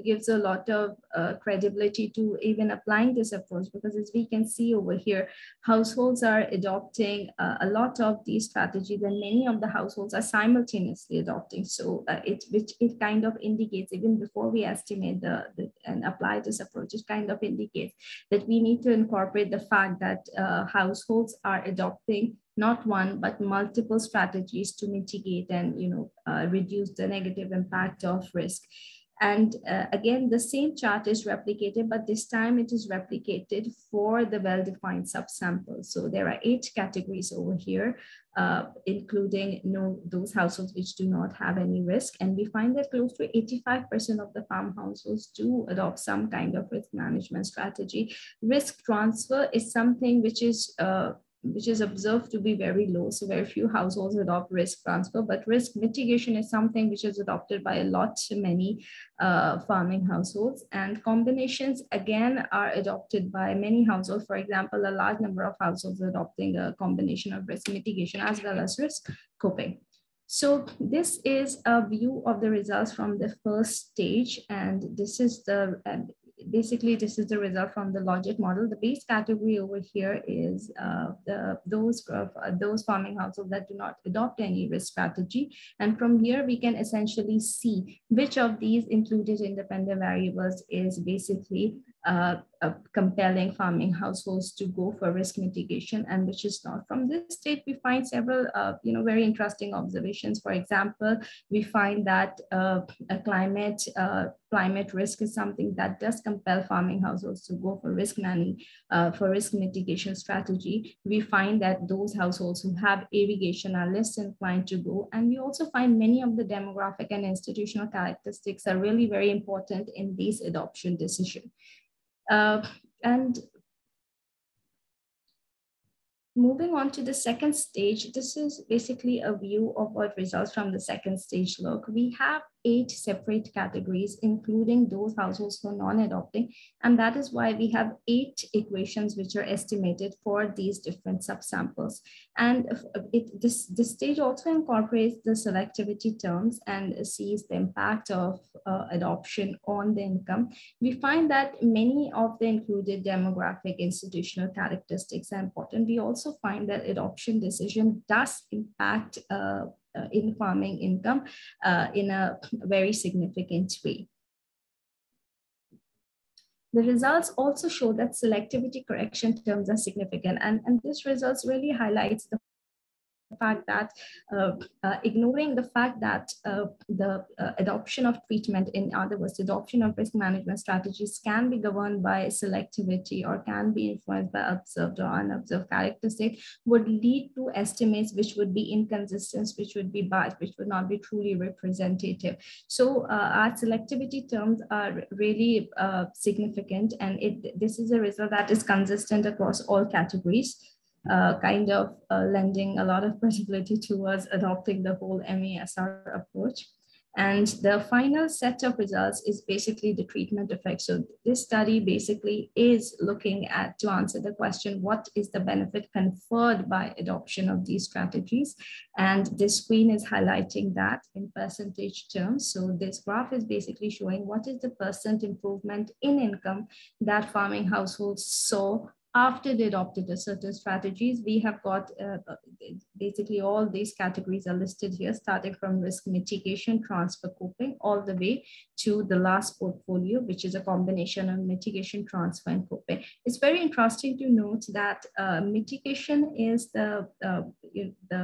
gives a lot of credibility to even applying this approach, because as we can see over here, households are adopting a lot of these strategies, and many of the households are simultaneously adopting. So it kind of indicates, even before we estimate and apply this approach, it kind of indicates that we need to incorporate the fact that households are adopting not one, but multiple strategies to mitigate and reduce the negative impact of risk. And again, the same chart is replicated, but this time it is replicated for the well-defined subsamples. So there are 8 categories over here, including those households which do not have any risk. And we find that close to 85% of the farm households do adopt some kind of risk management strategy. Risk transfer is something which is observed to be very low. So very few households adopt risk transfer, but risk mitigation is something which is adopted by many farming households. And combinations, again, are adopted by many households. For example, a large number of households adopting a combination of risk mitigation as well as risk coping. So this is a view of the results from the first stage. And this is basically, this is the result from the logic model. The base category over here is those farming households that do not adopt any risk strategy. And from here, we can essentially see which of these included independent variables is basically compelling farming households to go for risk mitigation, and which is not. From this state, we find several very interesting observations. For example, we find that climate risk is something that does compel farming households to go for risk mitigation strategy. We find that those households who have irrigation are less inclined to go, and we also find many of the demographic and institutional characteristics are really very important in these adoption decisions. And moving on to the second stage, this is basically a view of what results from the second stage look. We have 8 separate categories, including those households who are non-adopting. And that is why we have 8 equations which are estimated for these different subsamples. And this stage also incorporates the selectivity terms and sees the impact of adoption on the income. We find that many of the included demographic institutional characteristics are important. We also find that adoption decision does impact in farming income in a very significant way. The results also show that selectivity correction terms are significant, and this results really highlights the fact that ignoring the fact that the adoption of treatment, in other words, adoption of risk management strategies can be governed by selectivity or can be influenced by observed or unobserved characteristics, would lead to estimates which would be inconsistent, which would be biased, which would not be truly representative. So our selectivity terms are really significant, and this is a result that is consistent across all categories. kind of lending a lot of credibility towards adopting the whole MESR approach. And the final set of results is basically the treatment effect. So this study basically is looking at, to answer the question, what is the benefit conferred by adoption of these strategies? And this screen is highlighting that in percentage terms. So this graph is basically showing what is the percent improvement in income that farming households saw after they adopted a certain strategies. We have got basically all these categories are listed here, starting from risk mitigation, transfer, coping, all the way to the last portfolio, which is a combination of mitigation, transfer, and coping. It's very interesting to note that mitigation is the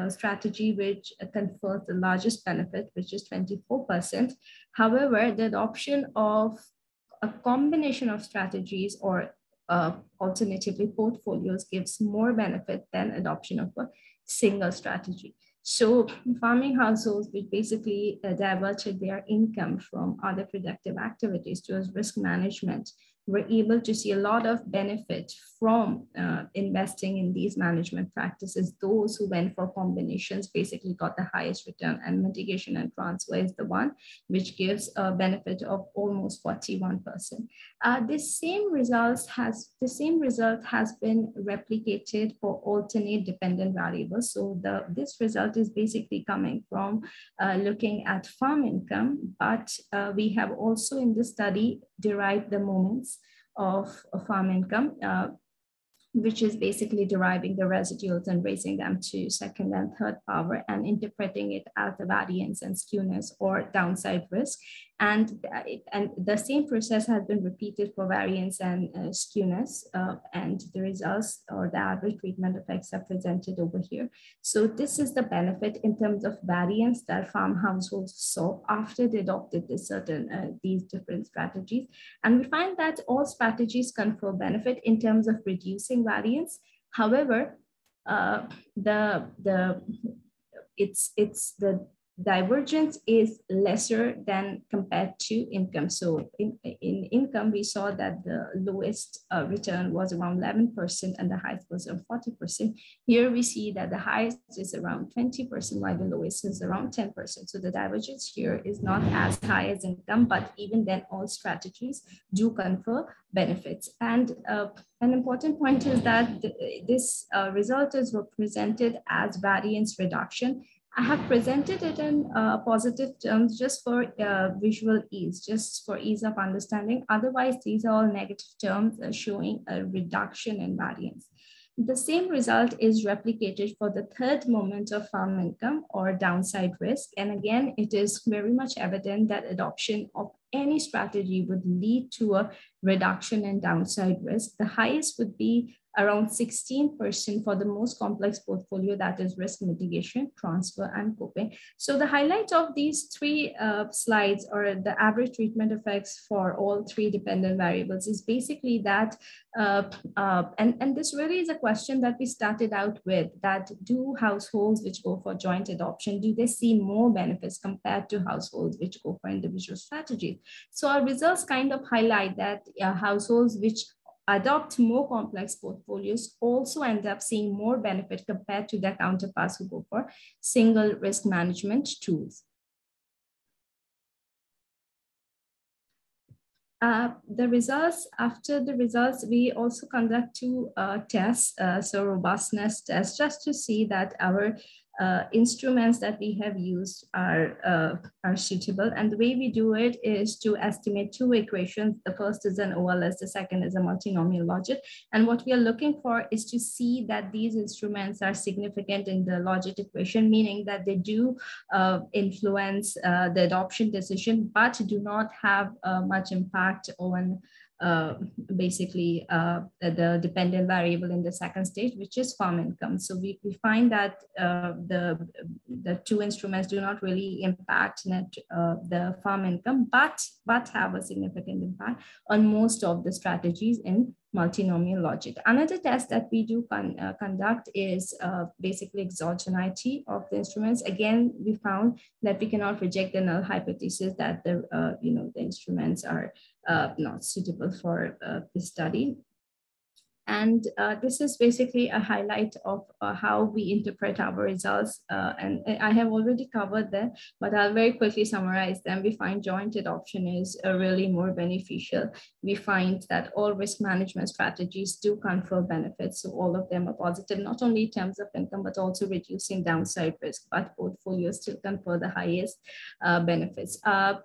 strategy which confers the largest benefit, which is 24%. However, the adoption of a combination of strategies or alternatively portfolios gives more benefit than adoption of a single strategy. So farming households which basically diverted their income from other productive activities towards risk management were able to see a lot of benefit from investing in these management practices. Those who went for combinations basically got the highest return, and mitigation and transfer is the one which gives a benefit of almost 41%. The same result has been replicated for alternate dependent variables. So this result is basically coming from looking at farm income, but we have also in this study derived the moments of farm income, which is basically deriving the residuals and raising them to second and third power and interpreting it as the variance and skewness or downside risk. And the same process has been repeated for variance and skewness, and the results or the average treatment effects are presented over here. So this is the benefit in terms of variance that farm households saw after they adopted these different strategies. And we find that all strategies confer benefit in terms of reducing variance. However, the divergence is lesser than compared to income. So in income, we saw that the lowest return was around 11% and the highest was around 40%. Here we see that the highest is around 20%, while the lowest is around 10%. So the divergence here is not as high as income, but even then all strategies do confer benefits. And an important point is that this result is represented as variance reduction. I have presented it in positive terms just for visual ease, just for ease of understanding. Otherwise, these are all negative terms showing a reduction in variance. The same result is replicated for the third moment of farm income or downside risk. And again, it is very much evident that adoption of any strategy would lead to a reduction in downside risk. The highest would be around 16% for the most complex portfolio, that is risk mitigation, transfer, and coping. So the highlight of these three slides, or the average treatment effects for all three dependent variables, is basically that, and this really is a question that we started out with, that do households which go for joint adoption, do they see more benefits compared to households which go for individual strategies? So our results kind of highlight that households which adopt more complex portfolios also end up seeing more benefit compared to their counterparts who go for single risk management tools. After the results, we also conduct two tests, so robustness tests, just to see that our instruments that we have used are suitable. And the way we do it is to estimate two equations. The first is an OLS, the second is a multinomial logit. And what we are looking for is to see that these instruments are significant in the logit equation, meaning that they do influence the adoption decision, but do not have much impact on basically the dependent variable in the second stage, which is farm income. So we find that the two instruments do not really impact the farm income, but have a significant impact on most of the strategies in multinomial logic. Another test that we do conduct is basically exogeneity of the instruments. Again, we found that we cannot reject the null hypothesis that the instruments are not suitable for this study. And this is basically a highlight of how we interpret our results. And I have already covered that, but I'll very quickly summarize them. We find joint adoption is really more beneficial. We find that all risk management strategies do confer benefits. So all of them are positive, not only in terms of income, but also reducing downside risk, but portfolios still confer the highest benefits.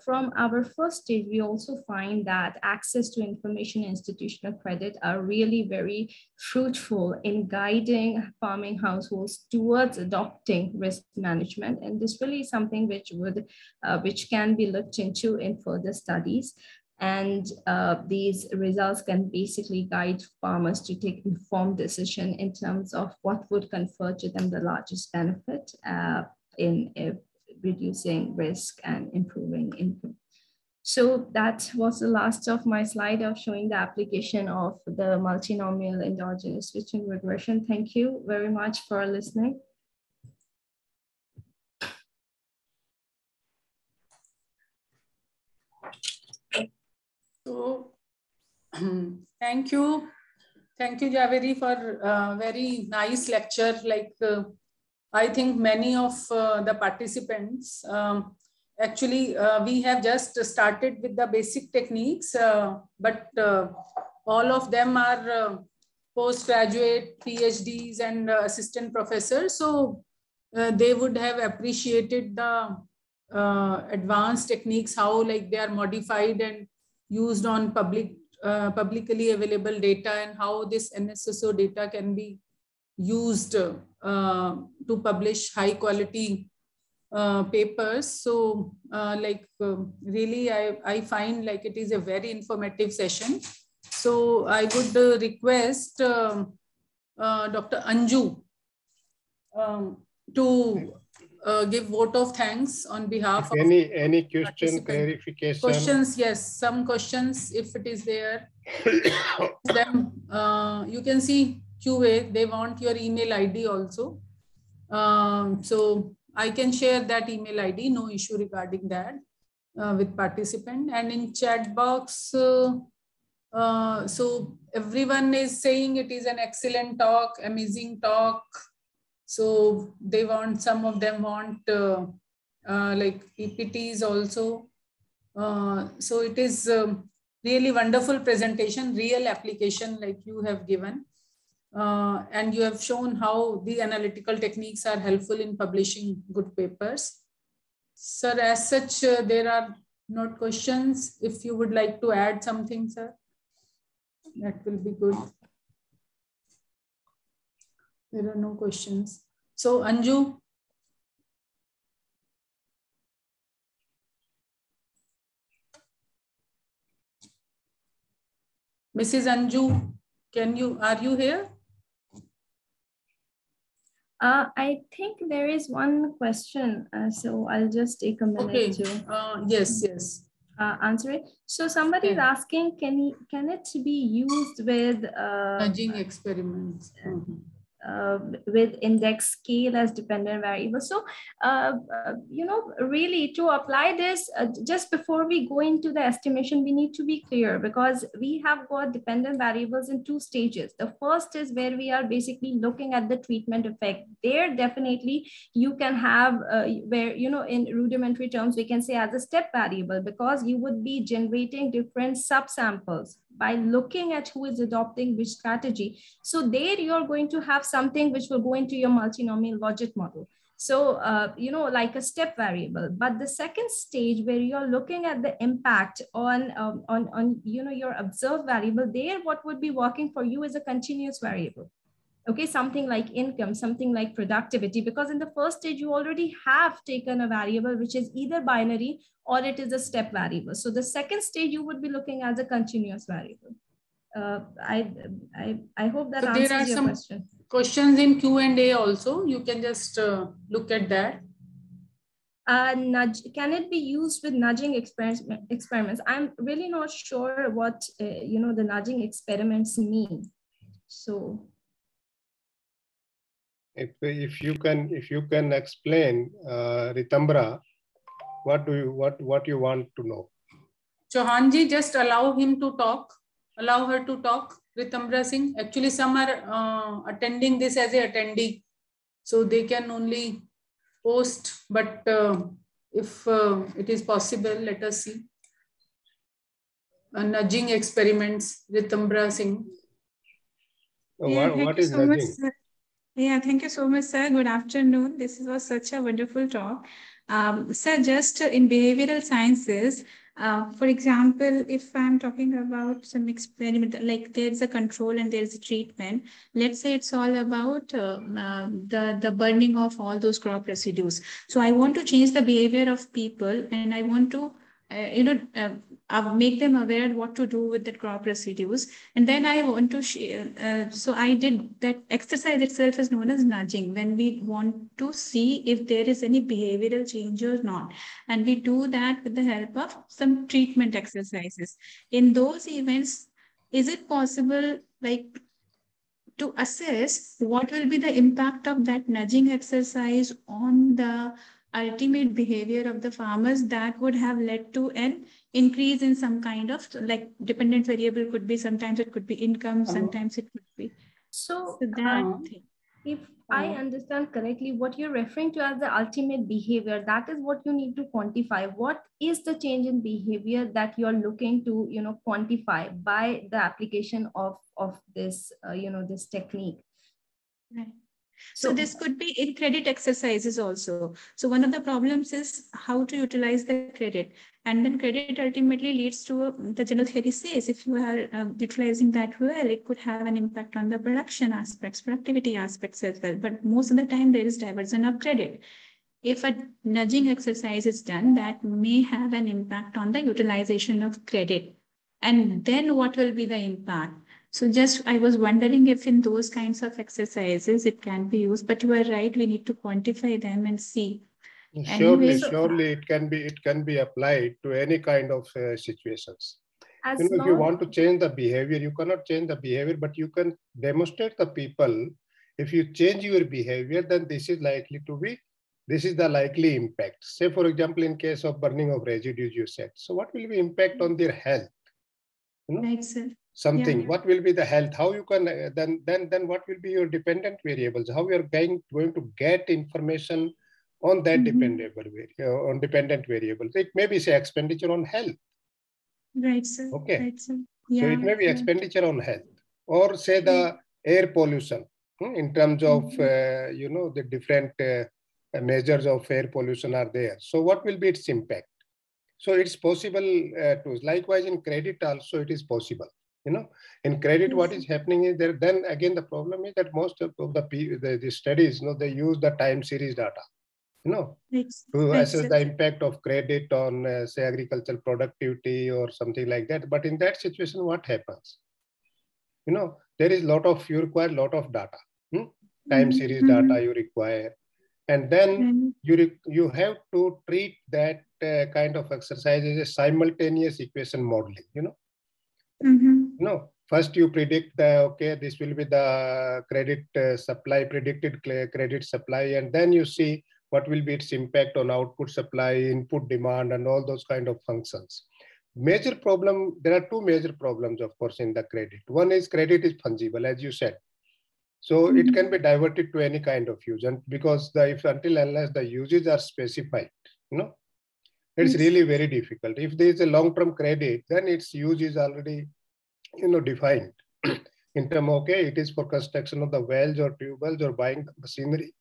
From our first stage, we also find that access to information and institutional credit are really very fruitful in guiding farming households towards adopting risk management. And this really is something which can be looked into in further studies. And these results can basically guide farmers to take informed decision in terms of what would confer to them the largest benefit in reducing risk and improving income. So that was the last of my slide of showing the application of the multinomial endogenous switching regression. Thank you very much for listening. So, thank you. Thank you, Javeri, for a very nice lecture. I think many of the participants, actually, we have just started with the basic techniques, but all of them are postgraduate, PhDs and assistant professors. So they would have appreciated the advanced techniques, how they are modified and used on publicly available data, and how this NSSO data can be used to publish high quality papers. So really, I find it is a very informative session. So I would request Dr. Anju to give vote of thanks on behalf of any question, clarification? Questions, yes, some questions if it is there. Then you can see QA, they want your email ID also. So I can share that email ID, no issue regarding that with participant. And in chat box, so everyone is saying it is an excellent talk, amazing talk. So they want, some of them want PPTs also. So it is really wonderful presentation, real application like you have given. And you have shown how the analytical techniques are helpful in publishing good papers. Sir, as such, there are not questions. If you would like to add something, sir, that will be good. There are no questions. So Anju. Mrs. Anju, are you here? I think there is one question, so I'll just take a minute to yes. Answer it. So somebody is asking, can it be used with nudging experiments? With index scale as dependent variable. So, really to apply this, just before we go into the estimation, we need to be clear, because we have got dependent variables in two stages. The first is where we are basically looking at the treatment effect. There definitely you can have where, in rudimentary terms, we can say as a step variable, because you would be generating different subsamples by looking at who is adopting which strategy. So there you're going to have something which will go into your multinomial logit model. So, like a step variable. But the second stage where you're looking at the impact on your observed variable, there what would be working for you is a continuous variable. Okay, something like income, something like productivity, because in the first stage, you already have taken a variable which is either binary or it is a step variable. So the second stage, you would be looking at a continuous variable. I hope that answers your question. Questions in Q&A also. You can just look at that. Can it be used with nudging experiments? I'm really not sure what the nudging experiments mean. So. If you can explain, Ritambra, what you want to know? Chauhanji, just allow him to talk. Allow her to talk. Ritambra Singh? Actually, some are attending this as a attendee, so they can only post, but if it is possible, let us see. Nudging experiments, Ritambra Singh. Yeah, What is nudging? Sir. Yeah, thank you so much, sir. Good afternoon. This was such a wonderful talk. Sir, just in behavioral sciences, for example, if I'm talking about some experiment, like there's a control and there's a treatment, let's say it's all about the burning of all those crop residues. So I want to change the behavior of people, and I want to make them aware what to do with the crop residues. And then I want to share. So I did that exercise itself is known as nudging, when we want to see if there is any behavioral change or not. And we do that with the help of some treatment exercises. In those events, is it possible, like, to assess what will be the impact of that nudging exercise on the ultimate behavior of the farmers that would have led to an increase in some kind of, like, dependent variable could be, sometimes it could be income, sometimes it could be. So that thing. If I understand correctly, what you're referring to as the ultimate behavior, that is what you need to quantify. What is the change in behavior that you're looking to, quantify by the application of this, this technique? Right. So this could be in credit exercises also. So one of the problems is how to utilize the credit. And then credit ultimately leads to, the general theory says, if you are utilizing that well, it could have an impact on the production aspects, productivity aspects as well. But most of the time there is diversion of credit. If a nudging exercise is done, that may have an impact on the utilization of credit. And then what will be the impact? So just, I was wondering if in those kinds of exercises it can be used, but you are right, we need to quantify them and see. Surely it can be applied to any kind of situations. If you want to change the behavior, you cannot change the behavior, but you can demonstrate the people. If you change your behavior, then this is the likely impact. Say, for example, in case of burning of residues, you said. So what will be impact on their health? Right, sir. Something. Yeah. What will be the health? How you can then what will be your dependent variables? How we are going to get information on that dependent variables? It may be, say, expenditure on health. Right, sir. Okay. Right, sir. Yeah, so it may be expenditure on health, or say the air pollution in terms of the different measures of air pollution are there. So what will be its impact? So it's possible to, likewise in credit also it is possible. In credit, what is happening is there. Then again, the problem is that most of the studies, they use the time series data, to assess the impact of credit on, say, agricultural productivity or something like that. But in that situation, what happens? There is you require a lot of data, time series data you require, and then you have to treat that kind of exercise as a simultaneous equation modeling. First you predict this will be the credit supply, predicted credit supply, and then you see what will be its impact on output supply, input demand, and all those kind of functions. There are two major problems, of course, in the credit. One is credit is fungible, as you said. So it can be diverted to any kind of use, and because unless the uses are specified, it's really very difficult. If there is a long-term credit, then its use is already, defined in terms of, it is for construction of the wells or tube wells or buying the machinery.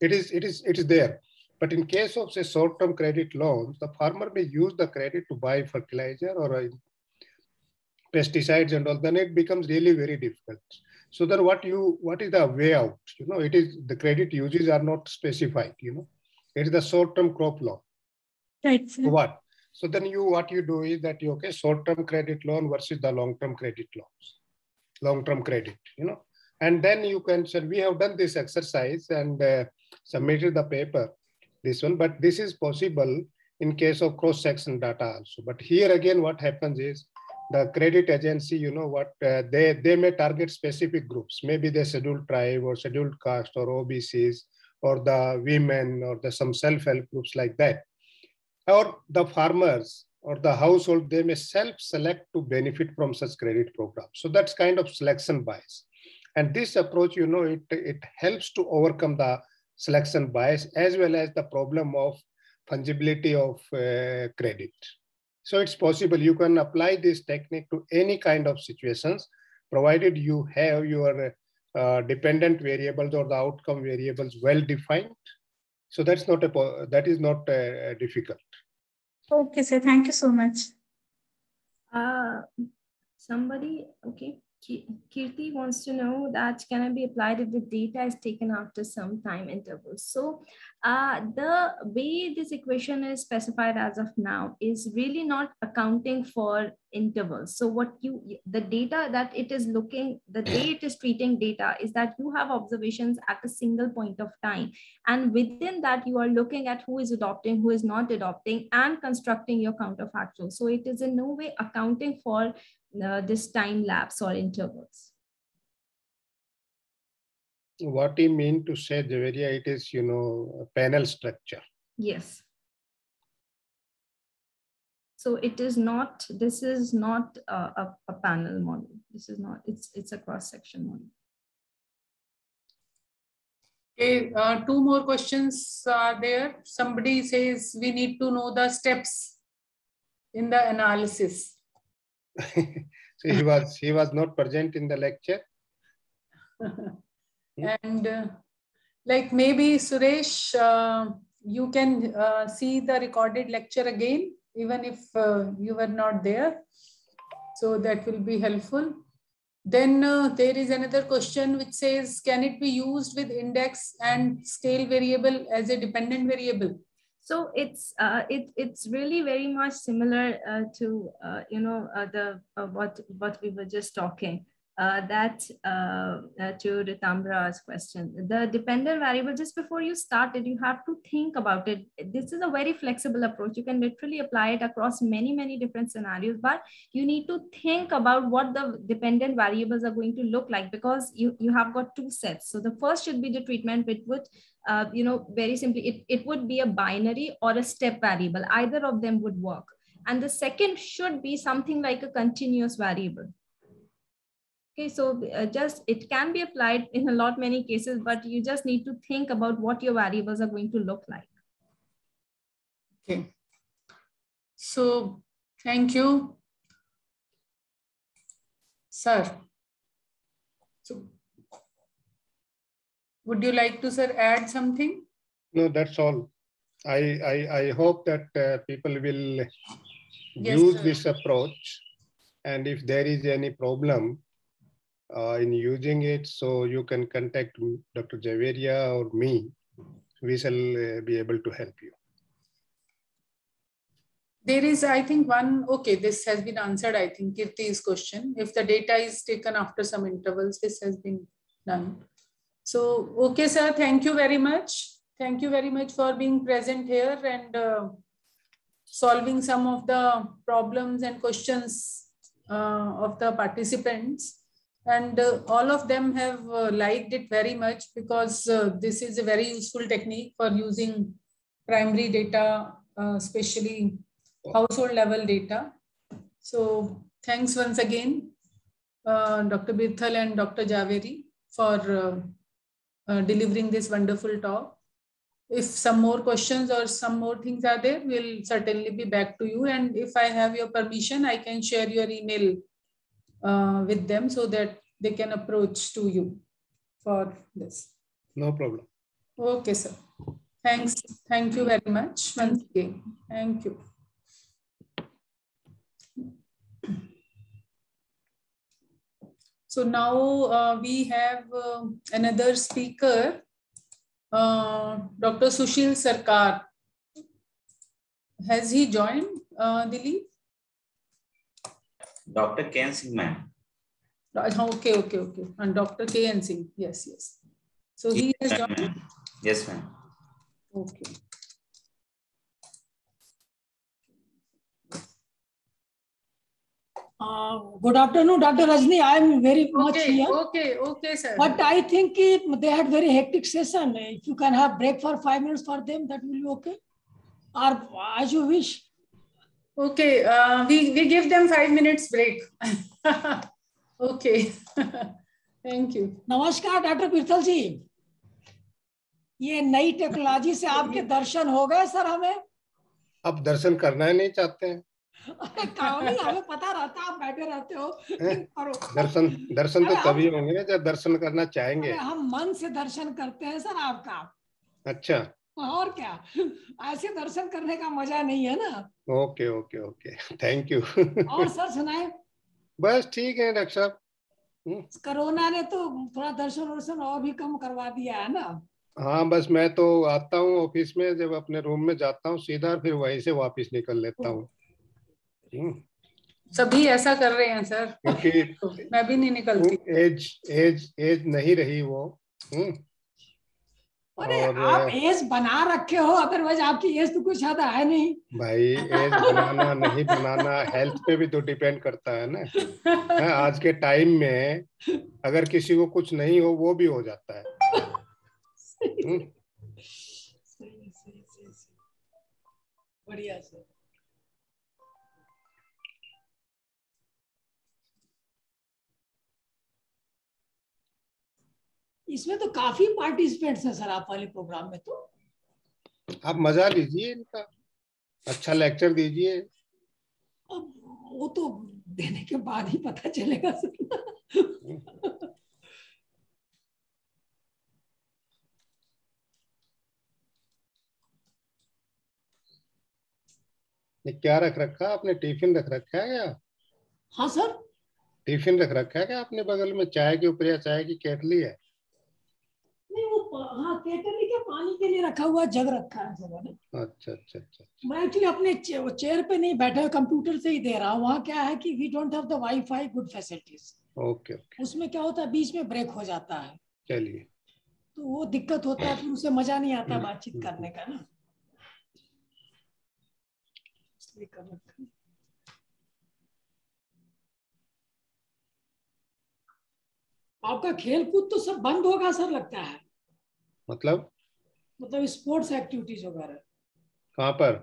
It is there. But in case of, say, short-term credit loans, the farmer may use the credit to buy fertilizer or pesticides and all. Then it becomes really very difficult. So then what is the way out? It is the credit uses are not specified. It is the short-term crop loan. Right. So what? So then what you do is that short-term credit loan versus the long-term credit loans, long-term credit, and then you can say, we have done this exercise and submitted the paper, this one, but this is possible in case of cross-section data also. But here again, what happens is the credit agency, they may target specific groups, maybe the scheduled tribe or scheduled caste or OBCs or the women or some self-help groups like that. Or the farmers or the household, they may self-select to benefit from such credit programs. So that's kind of selection bias. And this approach, you know, it helps to overcome the selection bias as well as the problem of fungibility of credit. So it's possible you can apply this technique to any kind of situations, provided you have your dependent variables or the outcome variables well defined. So that is not difficult. Okay, sir. Thank you so much. Somebody, okay. Kirti wants to know that can it be applied if the data is taken after some time intervals? So the way this equation is specified as of now is really not accounting for intervals. So what the data that it is looking, the way it is treating data is that you have observations at a single point of time. And within that, you are looking at who is adopting, who is not adopting, and constructing your counterfactual. So it is in no way accounting for this time lapse or intervals. What you mean to say, Javeria, it is, you know, a panel structure. Yes. So it is not, this is not a panel model. This is not, it's a cross-section model. Okay, 2 more questions are there. Somebody says we need to know the steps in the analysis. So he was not present in the lecture. And like maybe Suresh, you can see the recorded lecture again, even if you were not there. So that will be helpful. Then there is another question which says, can it be used with index and scale variable as a dependent variable? So it's really very much similar to you know what we were just talking to Ritambra's question. The dependent variable, just before you started, you have to think about it. This is a very flexible approach. You can literally apply it across many different scenarios, but you need to think about what the dependent variables are going to look like, because you have got 2 sets. So the first should be the treatment, which would you know, very simply, it would be a binary or a step variable. Either of them would work. And the second should be something like a continuous variable. Okay, so just it can be applied in many cases, but you just need to think about what your variables are going to look like. Okay. So thank you, sir. So would you like to, sir, add something? No, that's all. I hope that people will use this approach, and if there is any problem in using it, so you can contact Dr. Javeria or me. We shall be able to help you. There is, I think, one, okay, this has been answered, I think, Kirti's question. If the data is taken after some intervals, this has been done. So, okay, sir, thank you very much. Thank you very much for being present here and solving some of the problems and questions of the participants. And all of them have liked it very much, because this is a very useful technique for using primary data, especially household level data. So thanks once again, Dr. Birthal and Dr. Javeri, for delivering this wonderful talk. If some more questions or some more things are there, we'll certainly be back to you. And if I have your permission, I can share your email with them so that they can approach to you for this. No problem. Okay, sir. Thanks. Thank you very much once again. Thank you. So now we have another speaker, Dr. Sushil Sarkar. Has he joined, Dilip? Dr. Ken Singh, ma'am. Okay. And Dr. K.N. Singh. Yes. So he has joined? Yes, ma'am. Okay. Good afternoon, Dr. Rajni. I am very much here. Okay, sir. But I think they had very hectic session. If you can have break for 5 minutes for them, that will be okay. Or as you wish. Okay, we give them 5 minutes break. Okay. Thank you. नमस्कार doctor पिरथल जी, ये नई technology से आपके दर्शन हो गए sir हमें? अब दर्शन करना ही नहीं चाहते हैं। अरे काम नहीं, हमें पता रहता आप बैठे रहते हो। दर्शन तो तभी होंगे ना जब दर्शन करना चाहेंगे। हम मन से दर्शन करते हैं सर आपका। अच्छा, और क्या, ऐसे दर्शन करने का मजा नहीं है ना। Okay okay okay, thank you. और सर सुनाए? बस ठीक है डॉक्टर साहब। कोरोना ने तो थोड़ा दर्शन वर्शन और भी कम करवा दिया है ना। हाँ, बस मैं तो आता हूँ ऑफिस में, जब अपने रूम में जाता हूँ सीधा, फिर वहीं से वापस निकल लेता हूँ। सभी ऐसा कर रहे हैं सर, क्योंकि मैं भी नहीं निकलती। एज नहीं रही वो। अरे और आप एज बना रखे हो, अदरवाइज आपकी एज तो कुछ ज्यादा है नहीं भाई। एज बनाना नहीं बनाना हेल्थ पे भी तो डिपेंड करता है ना। आज के टाइम में अगर किसी को कुछ नहीं हो वो भी हो जाता है। बढ़िया सर। इसमें तो काफी पार्टिसिपेंट्स हैं सर आप वाले प्रोग्राम में। तो आप मजा लीजिए इनका, अच्छा लेक्चर दीजिए। अब वो तो देने के बाद ही पता चलेगा सर। ये क्या रख रखा आपने? टिफिन रख रखा है क्या? हाँ सर। टिफिन रख रखा है क्या आपने बगल में? चाय के ऊपर या चाय की केटली है? नहीं वो हाँ केटली के पानी के लिए रखा हुआ जग रखा है सर ने। अच्छा अच्छा अच्छा। मैं एक्चुअली अपने चेयर पे नहीं बैठा, कंप्यूटर से ही दे रहा हूँ। वहाँ क्या है कि we don't have the WiFi good facilities. Okay okay. उसमें क्या होता है, बीच में ब्रेक हो जाता है, चलिए। तो वो दिक्कत होता है, फिर उसे मजा नहीं आता बातचीत करने का ना। इसलिए कर रखा है। आपका खेल कूद तो सब बंद होगा सर लगता है? मतलब स्पोर्ट्स एक्टिविटीज वगैरह कहाँ पर?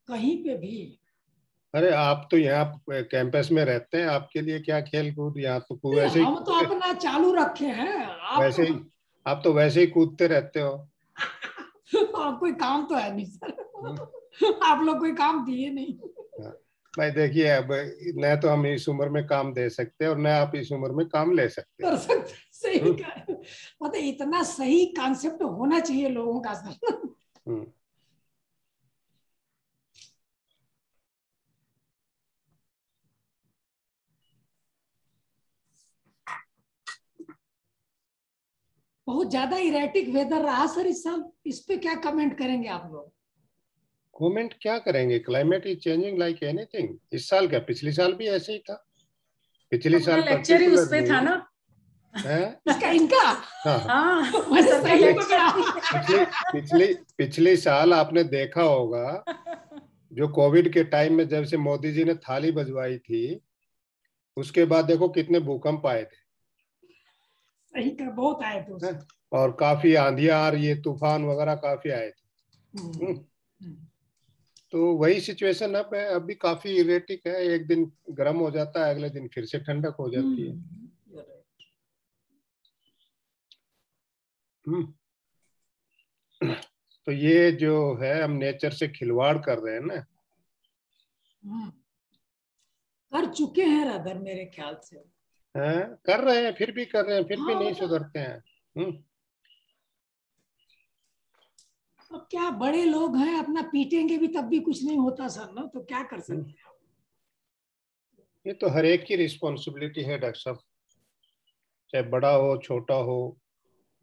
कहीं पे भी? अरे आप तो यहाँ कैंपस में रहते हैं, आपके लिए क्या खेल कूद? यहाँ तो वैसे ही हम तो अपना चालू रखे हैं। वैसे ही आप तो वैसे ही कूदते रहते हो। आप कोई काम तो है नहीं सर। आप लोग कोई काम दिए नहीं। भाई देखिए, अब न तो हम इस उम्र में काम दे सकते हैं और न आप इस उम्र में काम ले सकते कर सकते, सही कहा। मतलब इतना सही कॉन्सेप्ट होना चाहिए लोगों का सर। बहुत ज्यादा इरेटिक वेदर रहा सर इस साल, इस पे क्या कमेंट करेंगे आप लोग? कमेंट क्या करेंगे? Climate is changing like anything. इस साल क्या, पिछले साल भी ऐसे ही था। पिछले साल लेक्चर ही उस पे था ना। है इसका इनका। हाँ, सही पकड़ा। पिछले साल आपने देखा होगा, जो कोविड के टाइम में जब से मोदी जी ने थाली बजवाई थी, उसके बाद देखो कितने भूकंप आए थे। सही का बहुत आए थे और काफी आंधियां, ये तूफान वगैरह काफी आए थे। तो वही सिचुएशन अब है। अभी काफी इरेटिक है, एक दिन गर्म हो जाता है, अगले दिन फिर से ठंडक हो जाती है। तो ये जो है, हम नेचर से खिलवाड़ कर रहे हैं ना। कर चुके हैं रादर मेरे ख्याल से। कर रहे हैं, फिर भी कर रहे हैं, फिर भी नहीं सुधरते हैं। अब क्या, बड़े लोग हैं, अपना पीटेंगे भी तब भी कुछ नहीं होता सर ना, तो क्या कर सकते हैं। ये तो हर एक की रिस्पॉन्सिबिलिटी है डॉक्टर साहब, चाहे बड़ा हो छोटा हो।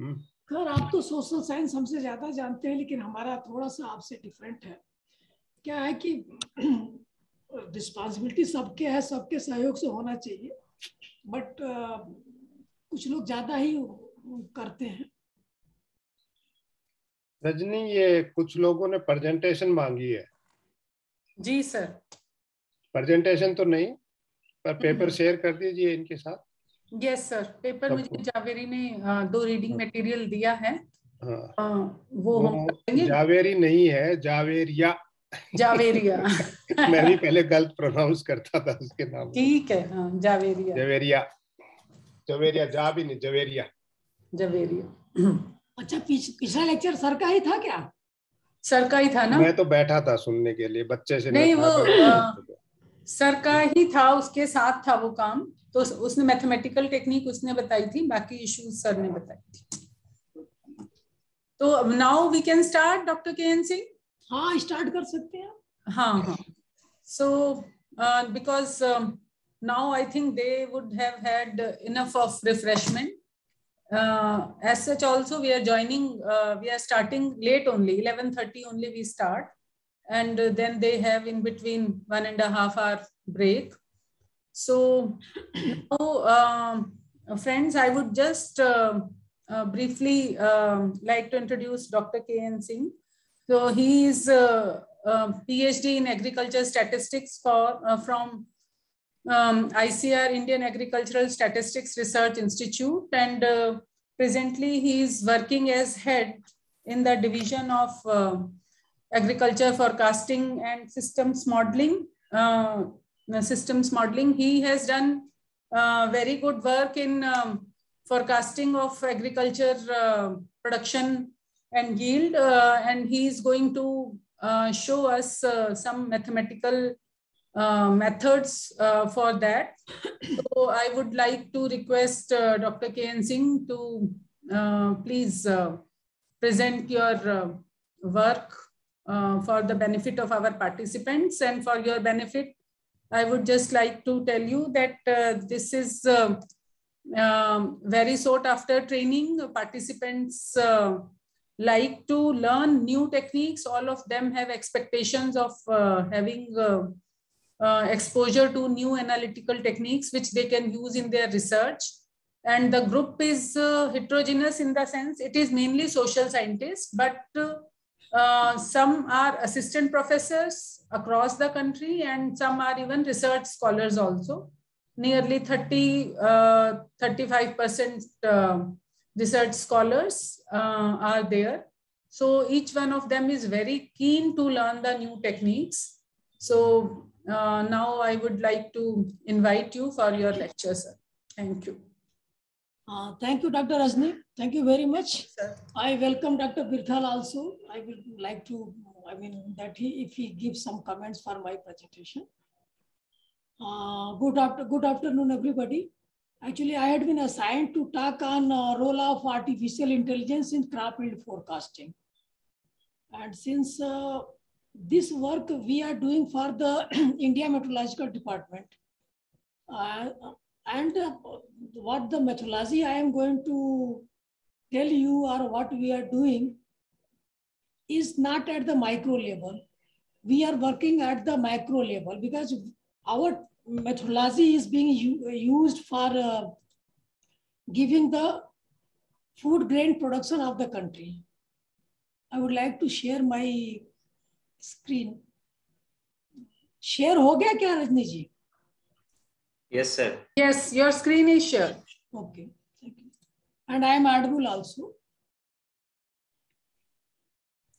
खैर आप तो सोशल साइंस हमसे ज्यादा जानते हैं, लेकिन हमारा थोड़ा सा आपसे डिफरेंट है। क्या है कि रिस्पॉन्सिबिलिटी सबके है, सबके सहयोग से होना चाहिए, बट कुछ लोग ज्यादा ही करते हैं। रजनी, ये कुछ लोगों ने प्रेजेंटेशन मांगी है। जी सर। प्रेजेंटेशन तो नहीं, पर पेपर शेयर कर दीजिए इनके साथ। यस सर, पेपर मुझे जावेरी ने 2 रीडिंग मटेरियल दिया है। हाँ, वो हम करेंगे। जावेरी नहीं है, जावेरिया। जावेरिया। मैं भी पहले गलत प्रोनाउंस करता था उसके नाम। ठीक है, हाँ, जावेरिया। जवेरिया, जवेरिया, जा भी नहीं, जवेरिया, जवेरिया। अच्छा, पिछला लेक्चर सर का ही था क्या? सर का ही था ना? मैं तो बैठा था सुनने के लिए, बच्चे से नहीं, मैं वो सर का ही था, उसके साथ था वो काम। तो उसने मैथमेटिकल टेक्निक उसने बताई थी, बाकी इश्यूज सर ने बताई थी। तो now we can start, doctor K N. Singh. हाँ, स्टार्ट कर सकते हैं। हाँ हाँ। So because now I think they would have had enough of refreshment. As such also we are joining, we are starting late only, 11:30 only we start, and then they have in between 1.5 hour break. So now, friends, I would just briefly like to introduce Dr. K.N. Singh. So he is PhD in agriculture statistics from ICR, Indian Agricultural Statistics Research Institute, and presently he is working as head in the division of agriculture forecasting and systems modeling. He has done very good work in forecasting of agriculture production and yield, and he is going to show us some mathematical methods for that. So I would like to request Dr. K.N. Singh to please present your work for the benefit of our participants. And for your benefit, I would just like to tell you that this is very sought after training. Participants like to learn new techniques. All of them have expectations of having exposure to new analytical techniques which they can use in their research. And the group is heterogeneous in the sense it is mainly social scientists, but some are assistant professors across the country and some are even research scholars also. Nearly 35% research scholars are there. So each one of them is very keen to learn the new techniques. So now I would like to invite you for your lecture, sir. Thank you. Thank you, Dr. Rajni. Thank you very much. Sir. I welcome Dr. Birthal also. I would like to, if he gives some comments for my presentation. Good afternoon, everybody. Actually, I had been assigned to talk on role of artificial intelligence in crop yield forecasting. And since this work we are doing for the India Meteorological Department, what the methodology I am going to tell you or what we are doing is not at the micro level. We are working at the macro level because our methodology is being used for giving the food grain production of the country. I would like to share my screen. Share ho gaya kya, Rajni ji? Yes, sir. Yes, your screen is shared. Okay, thank you. And I am audible also.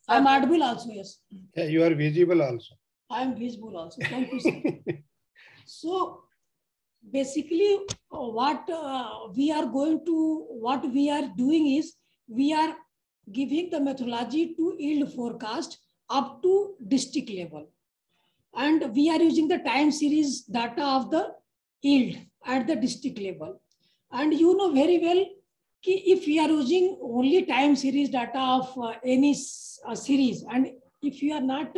I am audible also, yes. Yeah, you are visible also. I am visible also. Thank you, sir. So basically, what we are doing is we are giving the methodology to yield forecast up to district level. And we are using the time series data of the yield at the district level. And you know very well, if we are using only time series data of any series, and if you are not,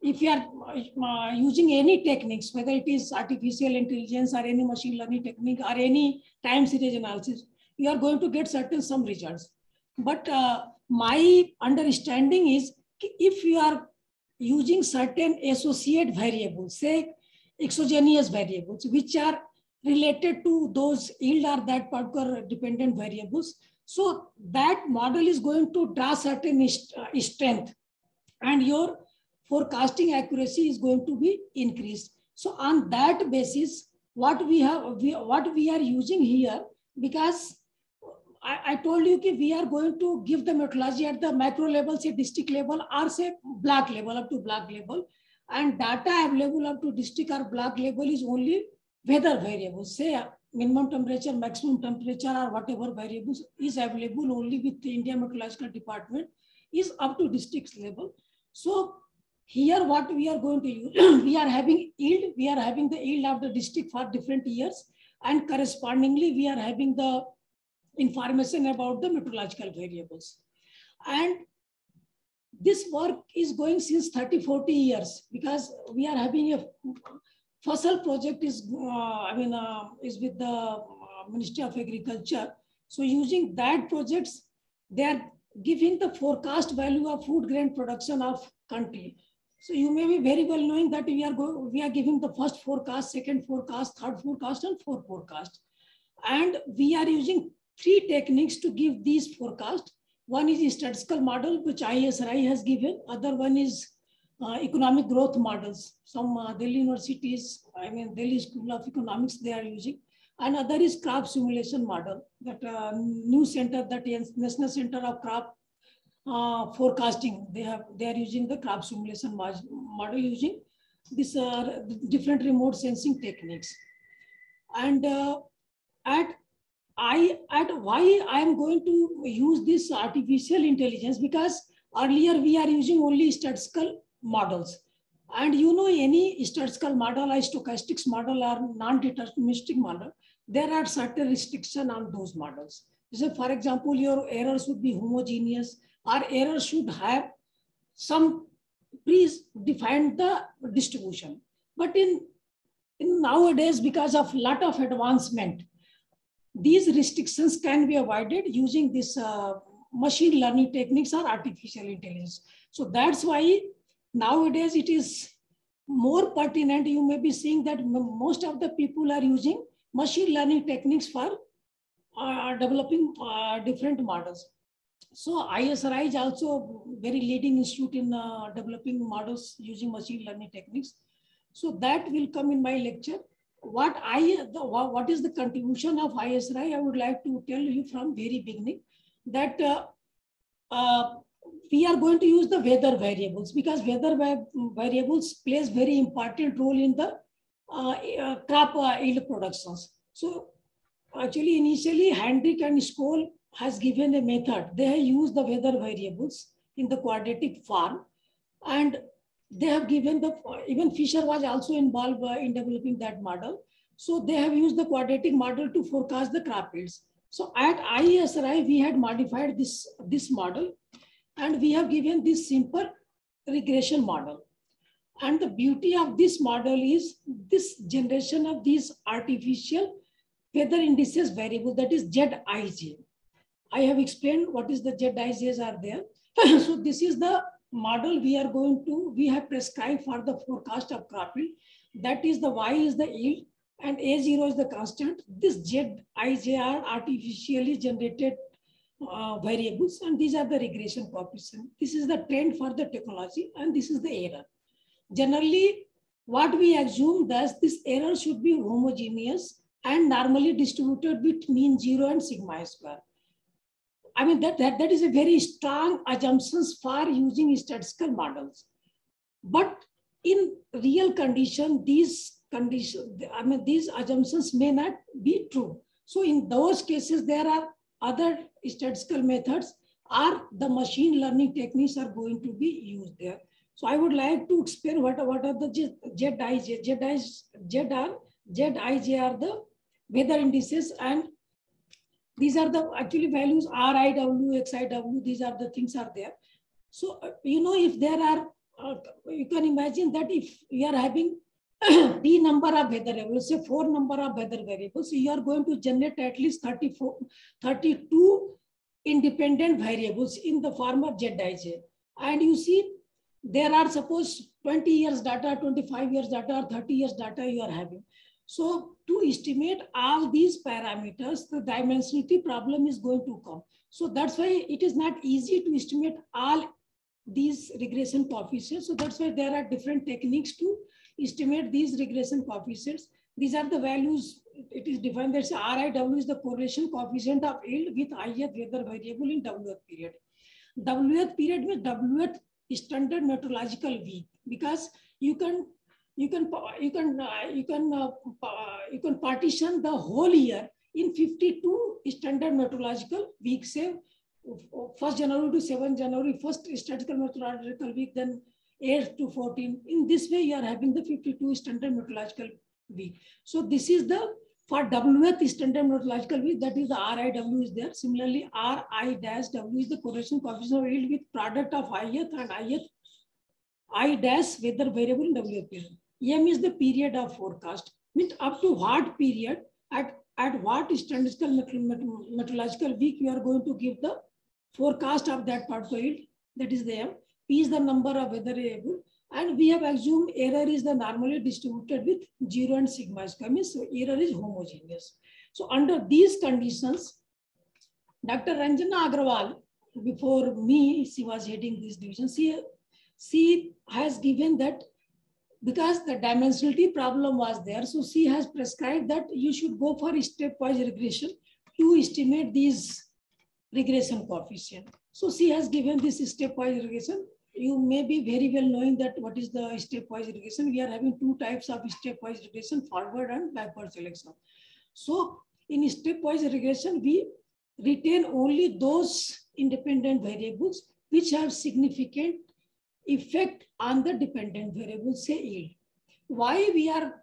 if you are using any techniques, whether it is artificial intelligence or any machine learning technique or any time series analysis, you are going to get some results. But my understanding is if you are using certain associate variables, say exogenous variables, which are related to those yield or that particular dependent variables, so that model is going to draw certain strength and your forecasting accuracy is going to be increased. So on that basis, what we are using here, because I told you that we are going to give the methodology at the macro level, say district level, or say block level, up to block level. And data available up to district or block level is only weather variables, say minimum temperature, maximum temperature, or whatever variables is available only with the India Meteorological Department is up to district level. So here what we are going to use, we are having yield, we are having the yield of the district for different years, and correspondingly we are having the information about the meteorological variables. And this work is going since 30-40 years because we are having a Fasal project is, is with the Ministry of Agriculture. So using that projects, they are giving the forecast value of food grain production of country. So you may be very well knowing that we are giving the first forecast, second forecast, third forecast, and fourth forecast. And we are using 3 techniques to give these forecasts. One is statistical model, which ISRI has given. Other one is economic growth models. Some Delhi universities, Delhi School of Economics, they are using. Another is crop simulation model, that new center, that National Center of Crop Forecasting. They are using the crop simulation model using these different remote sensing techniques. And why I am going to use this artificial intelligence, because earlier we are using only statistical models. And you know, any statistical model, or stochastics model, or non-deterministic model, there are certain restrictions on those models. So for example, your errors should be homogeneous, or errors should have some predefined the distribution. But in nowadays, because of lot of advancement, these restrictions can be avoided using this machine learning techniques or artificial intelligence. So that's why nowadays it is more pertinent. You may be seeing that most of the people are using machine learning techniques for developing different models. So ISRI is also very leading institute in developing models using machine learning techniques. So that will come in my lecture. What is the contribution of ISRI? I would like to tell you from very beginning that we are going to use the weather variables, because weather variables plays very important role in the crop yield productions. So actually initially Hendrick and Skoll has given a method. They have used the weather variables in the quadratic form, and they have given the, even Fisher was also involved in developing that model. So they have used the quadratic model to forecast the crop yields. So at ISRI, we had modified this model, and we have given this simple regression model. And the beauty of this model is this generation of these artificial weather indices variable, that is ZIJ. I have explained what is the ZIJs are there. So this is the model we have prescribed for the forecast of crop yield. That is the Y is the yield and A0 is the constant. This ZIJ are artificially generated variables, and these are the regression coefficient. This is the trend for the technology, and this is the error. Generally, what we assume that this error should be homogeneous and normally distributed with mean 0 and sigma square. I mean, that is a very strong assumptions for using statistical models. But in real condition, these assumptions may not be true. So in those cases, there are other statistical methods or the machine learning techniques are going to be used there. So I would like to explain what are the ZIJ. ZIJ are the weather indices, and these are the actually values RIW, XIW, these are the things are there. So, you know, if there are, you can imagine that if you are having P number of weather variables, say 4 number of weather variables, so you are going to generate at least 32 independent variables in the form of ZIJ. And you see, there are suppose 20 years data, 25 years data, or 30 years data you are having. So to estimate all these parameters, the dimensionality problem is going to come. So that's why it is not easy to estimate all these regression coefficients. So that's why there are different techniques to estimate these regression coefficients. These are the values it is defined that RIW is the correlation coefficient of yield with ith weather variable in WH period. WH period means WH standard meteorological week, because you can partition the whole year in 52 standard meteorological weeks, say 1st January to 7th January, first statistical meteorological week, then 8th to 14th. In this way, you are having the 52 standard meteorological week. So this is the, for WH standard meteorological week, that is the RIW is there. Similarly, RI-W is the correlation coefficient of yield with product of ith and ith I dash weather variable in WH period. M is the period of forecast. Means up to what period, at what statistical meteorological week you are going to give the forecast of that particular yield. That is the M. P is the number of weather variable. And we have assumed error is the normally distributed with 0 and sigma square, means error is homogeneous. So under these conditions, Dr. Ranjana Agrawal, before me, she was heading this division, she has given that because the dimensionality problem was there, so she has prescribed that you should go for stepwise regression to estimate these regression coefficient. So she has given this stepwise regression. You may be very well knowing that what is the stepwise regression. We are having two types of stepwise regression, forward and backward selection. So in stepwise regression, we retain only those independent variables which have significant effect on the dependent variable, say yield. Why we are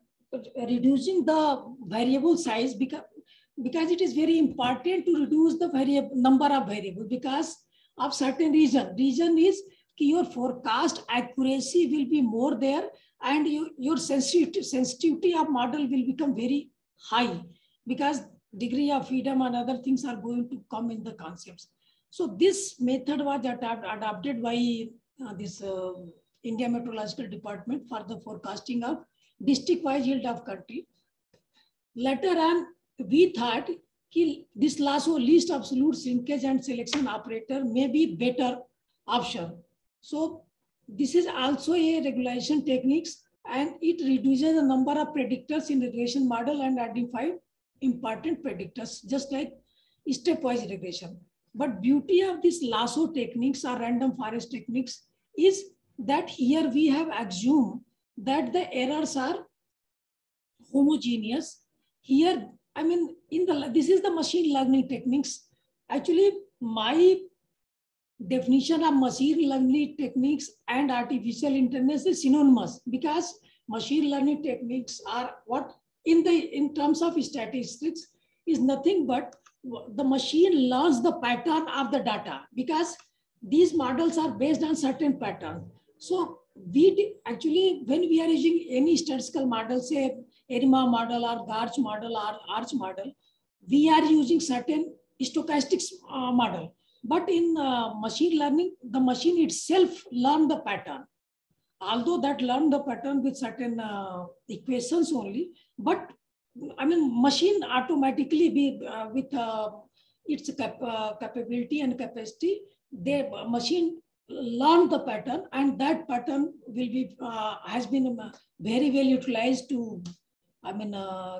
reducing the variable size? Because it is very important to reduce the number of variables because of certain reason. Reason is your forecast accuracy will be more there and your sensitivity of model will become very high because degree of freedom and other things are going to come in the concepts. So this method was adopted by this India Meteorological Department for the forecasting of district-wise yield of country. Later on, we thought this lasso least absolute shrinkage and selection operator may be better option. So this is also a regression techniques and it reduces the number of predictors in regression model and identify important predictors, just like stepwise regression. But beauty of this lasso techniques or random forest techniques is that here we have assumed that the errors are homogeneous. Here, I mean, this is the machine learning techniques. Actually, my definition of machine learning techniques and artificial intelligence is synonymous because machine learning techniques are what in terms of statistics is nothing but the machine learns the pattern of the data because these models are based on certain patterns. So actually, when we are using any statistical model, say ERIMA model or GARCH model or ARCH model, we are using certain stochastics model. But in machine learning, the machine itself learns the pattern. Although that learn the pattern with certain equations only, but I mean, machine automatically be with its capability and capacity, the machine learn the pattern and that pattern will be has been very well utilized to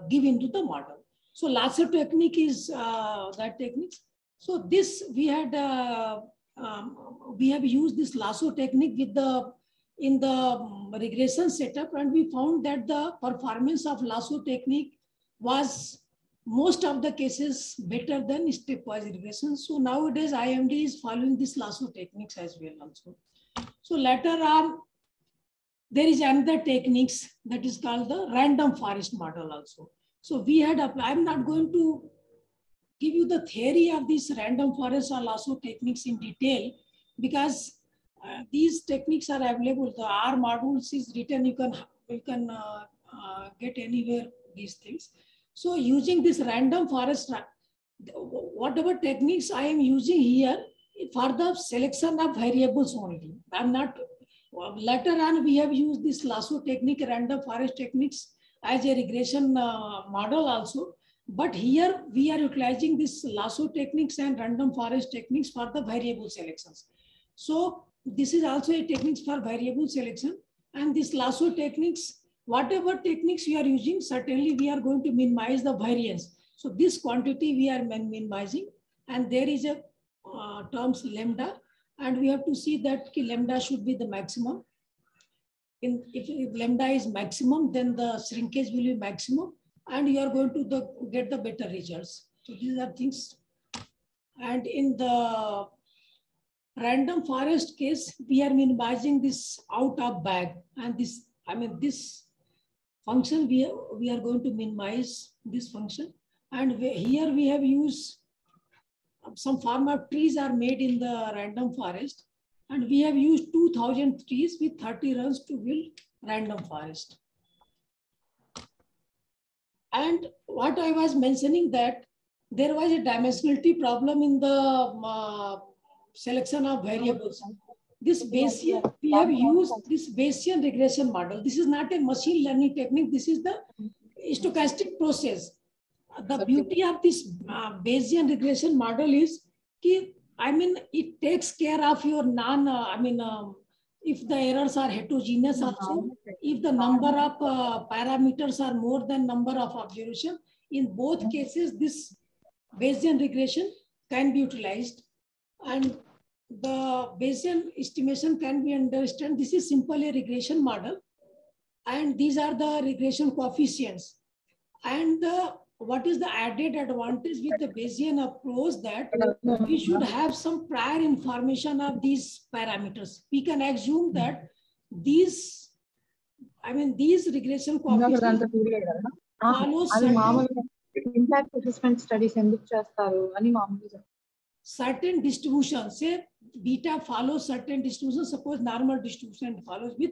give into the model. So lasso technique is that technique. So this we have used this lasso technique with in the regression setup, and we found that the performance of lasso technique was most of the cases better than stepwise regression. So nowadays IMD is following this lasso techniques as well also. So later on, there is another techniques that is called the random forest model also. So we had applied, I'm not going to give you the theory of these random forest or lasso techniques in detail because these techniques are available. The R modules is written, you can get anywhere these things. So using this random forest, whatever techniques I am using here for the selection of variables only. I'm not, later on we have used this lasso technique, random forest techniques as a regression model also. But here we are utilizing this lasso techniques and random forest techniques for the variable selections. So this is also a techniques for variable selection, and this lasso techniques whatever techniques we are using, certainly we are going to minimize the variance. So this quantity we are minimizing, and there is a terms lambda, and we have to see that lambda should be the maximum. If lambda is maximum, then the shrinkage will be maximum, and you are going to get the better results. So these are things. And in the random forest case, we are minimizing this out of bag, and this, this function we are going to minimize this function. And here we have used some form of trees are made in the random forest, and we have used 2000 trees with 30 runs to build random forest. And what I was mentioning, that there was a dimensionality problem in the selection of variables. This Bayesian, we have used this Bayesian regression model. This is not a machine learning technique. This is the stochastic process. The beauty of this Bayesian regression model is, it takes care of your if the errors are heterogeneous also, if the number of parameters are more than number of observations, in both cases, this Bayesian regression can be utilized. And the Bayesian estimation can be understood. This is simply a regression model, and these are the regression coefficients. And what is the added advantage with the Bayesian approach, that we should have some prior information of these parameters. We can assume that these regression coefficients follow impact assessment studies certain distribution. Say beta follows certain distribution. Suppose normal distribution follows with,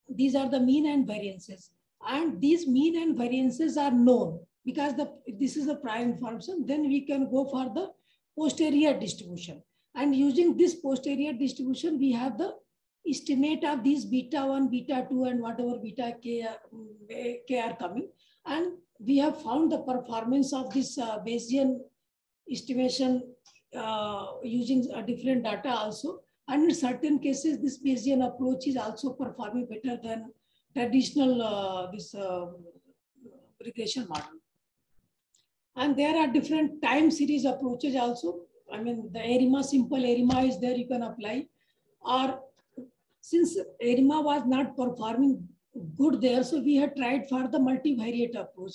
these are the mean and variances. And these mean and variances are known because this is the prior information. Then we can go for the posterior distribution. And using this posterior distribution, we have the estimate of these beta 1, beta 2, and whatever beta k are coming. And we have found the performance of this Bayesian estimation using different data also. And in certain cases, this Bayesian approach is also performing better than traditional regression model. And there are different time series approaches also. The ARIMA, simple ARIMA is there, you can apply. Or since ARIMA was not performing good there, so we had tried for the multivariate approach.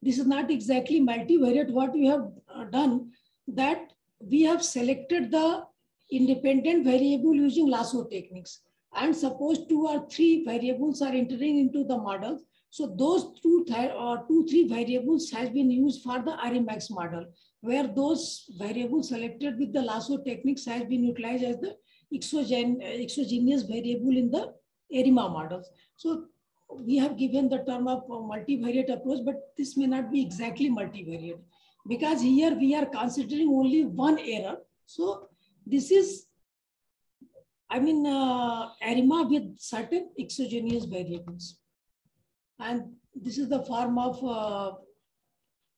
This is not exactly multivariate. What we have done, that we have selected the independent variable using lasso techniques. And suppose 2 or 3 variables are entering into the model. So those 2-3 variables has been used for the Aremax model, where those variables selected with the lasso techniques has been utilized as the exogenous variable in the ARIMA models. So we have given the term of multivariate approach, but this may not be exactly multivariate, because here we are considering only one error. So this is, ARIMA with certain exogenous variables. And this is the form of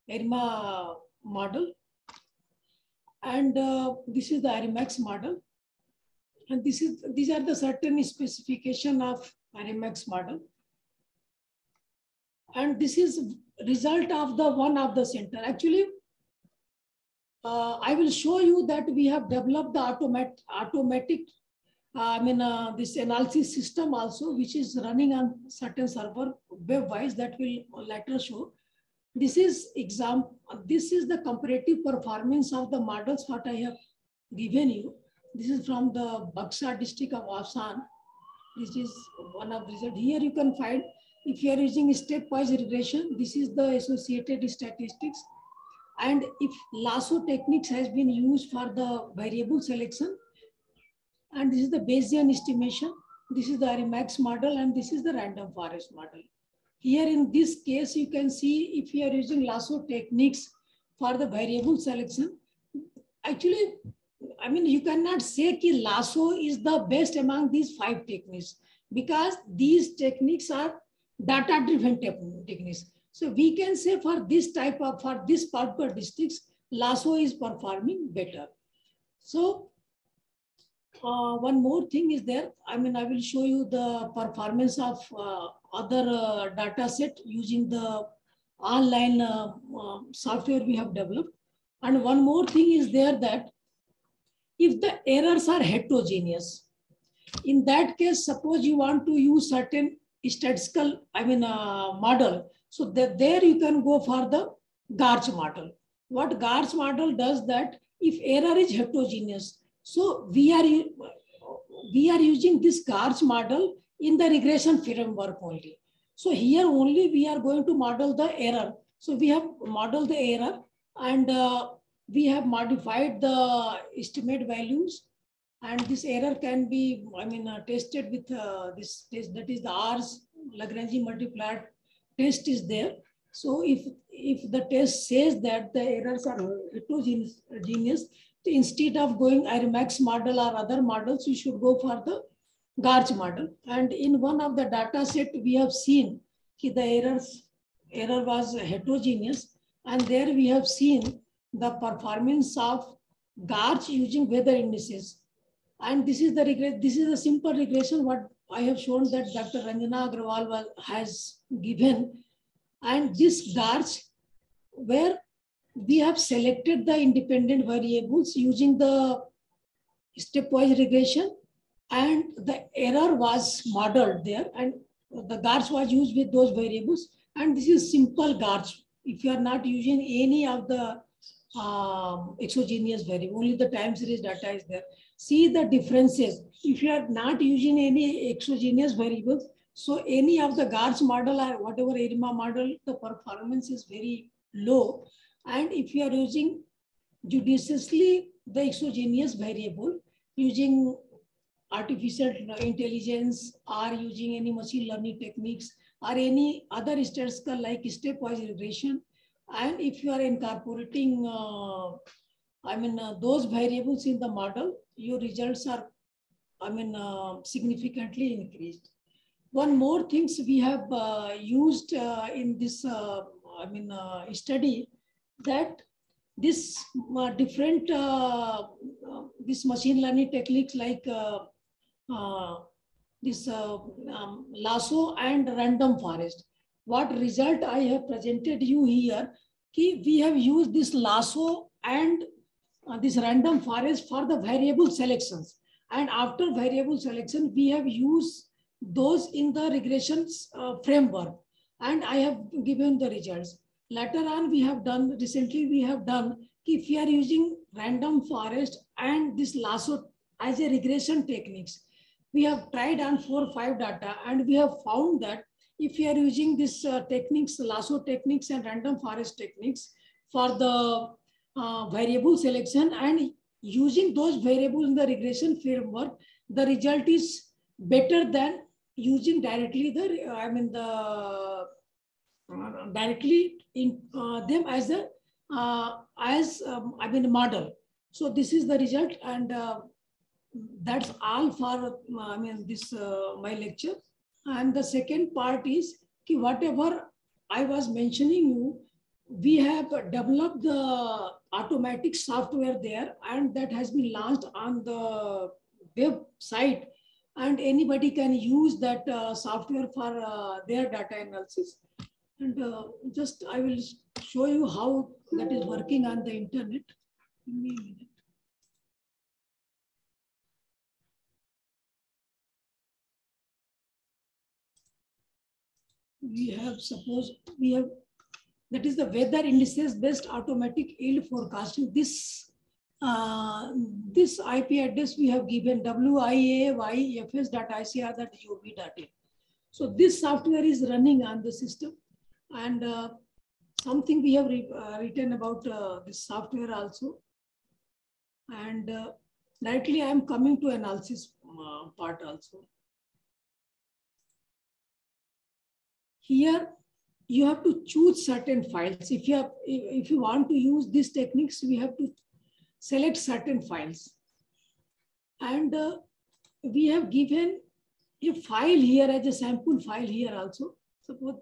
ARIMA model. And this is the Aremax model. And these are the certain specification of Aremax model. And this is result of the one of the center. Actually, I will show you that we have developed the automatic this analysis system also, which is running on certain server web-wise, that will later show. This is the comparative performance of the models what I have given you. This is from the Buxa district of Assam. This is one of the results. Here you can find, if you are using stepwise regression, this is the associated statistics. And if lasso techniques has been used for the variable selection, and this is the Bayesian estimation, this is the Aremax model, and this is the random forest model. Here in this case, you can see if you are using lasso techniques for the variable selection, actually, you cannot say that lasso is the best among these 5 techniques, because these techniques are data-driven techniques. So we can say for this particular districts, lasso is performing better. So one more thing is there. I will show you the performance of other data set using the online software we have developed. And one more thing is there that if the errors are heterogeneous, in that case, suppose you want to use certain statistical, model. So that there you can go for the Garch model. What Garch model does that if error is heterogeneous, so we are using this Garch model in the regression framework only. So here only we are going to model the error. So we have modeled the error and we have modified the estimate values, and this error can be, tested with this test, that is the R's Lagrange multiplier test is there. So if the test says that the errors are heterogeneous, instead of going Irrigation model or other models, you should go for the Garch model. And in one of the data set, we have seen that the error was heterogeneous, and there we have seen the performance of Garch using weather indices. And this is a simple regression what I have shown that Dr. Ranjana Agrawal has given. And this Garch, where we have selected the independent variables using the stepwise regression, and the error was modeled there, and the Garch was used with those variables. And this is simple Garch. If you are not using any of the exogenous variable, only the time series data is there. See the differences. If you are not using any exogenous variables, so any of the Garch model or whatever ARIMA model, the performance is very low. And if you are using judiciously the exogenous variable, using artificial intelligence or using any machine learning techniques or any other statistical like stepwise regression, and if you are incorporating those variables in the model, your results are significantly increased. One more things we have used in this study, that this different this machine learning techniques like this lasso and random forest. What result I have presented you here, we have used this lasso and this random forest for the variable selections. And after variable selection, we have used those in the regression framework. And I have given the results. Later on, recently we have done, if we are using random forest and this lasso as a regression techniques, we have tried on 4 or 5 data, and we have found that if you are using this techniques, lasso techniques and random forest techniques for the variable selection and using those variables in the regression framework, the result is better than using directly directly in them as a model. So this is the result, and that's all for this my lecture. And the second part is whatever I was mentioning you, we have developed the automatic software there, and that has been launched on the website, and anybody can use that software for their data analysis. And just I will show you how that is working on the internet. Give me a minute. That is the weather indices based automatic yield forecasting. This IP address we have given wiayfs.icr.gov.in. So this software is running on the system, and something we have written about this software also. And directly I am coming to analysis part also. Here you have to choose certain files. If you want to use these techniques, we have to select certain files. And we have given a file here as a sample file here also. Suppose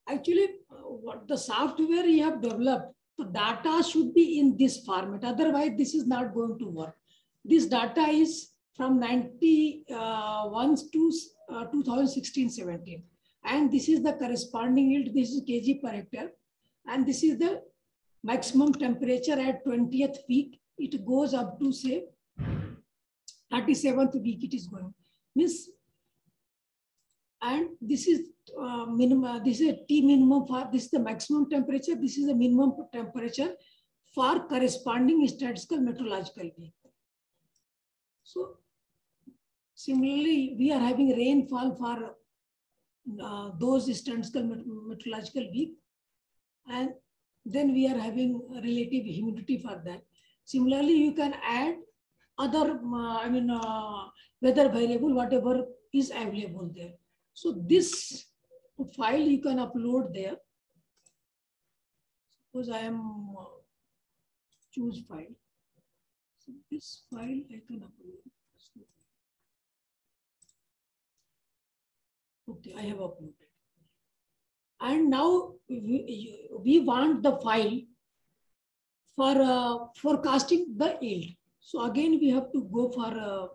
actually what the software you have developed, So data should be in this format. Otherwise, this is not going to work. This data is from 91 to 2016-17. And this is the corresponding yield. This is kg per hectare. And this is the maximum temperature at 20th week. It goes up to say 37th week it is going. Means, and this is minimum, this is a T minimum for, this is the maximum temperature, this is the minimum temperature for corresponding statistical meteorological week. So similarly, we are having rainfall for those statistical meteorological week, and then we are having relative humidity for that. Similarly, you can add other, weather variable, whatever is available there. So this file you can upload there. Suppose I am choose file. So this file I can upload. Okay, I have uploaded. And now we want the file for forecasting the yield. So again, we have to go for,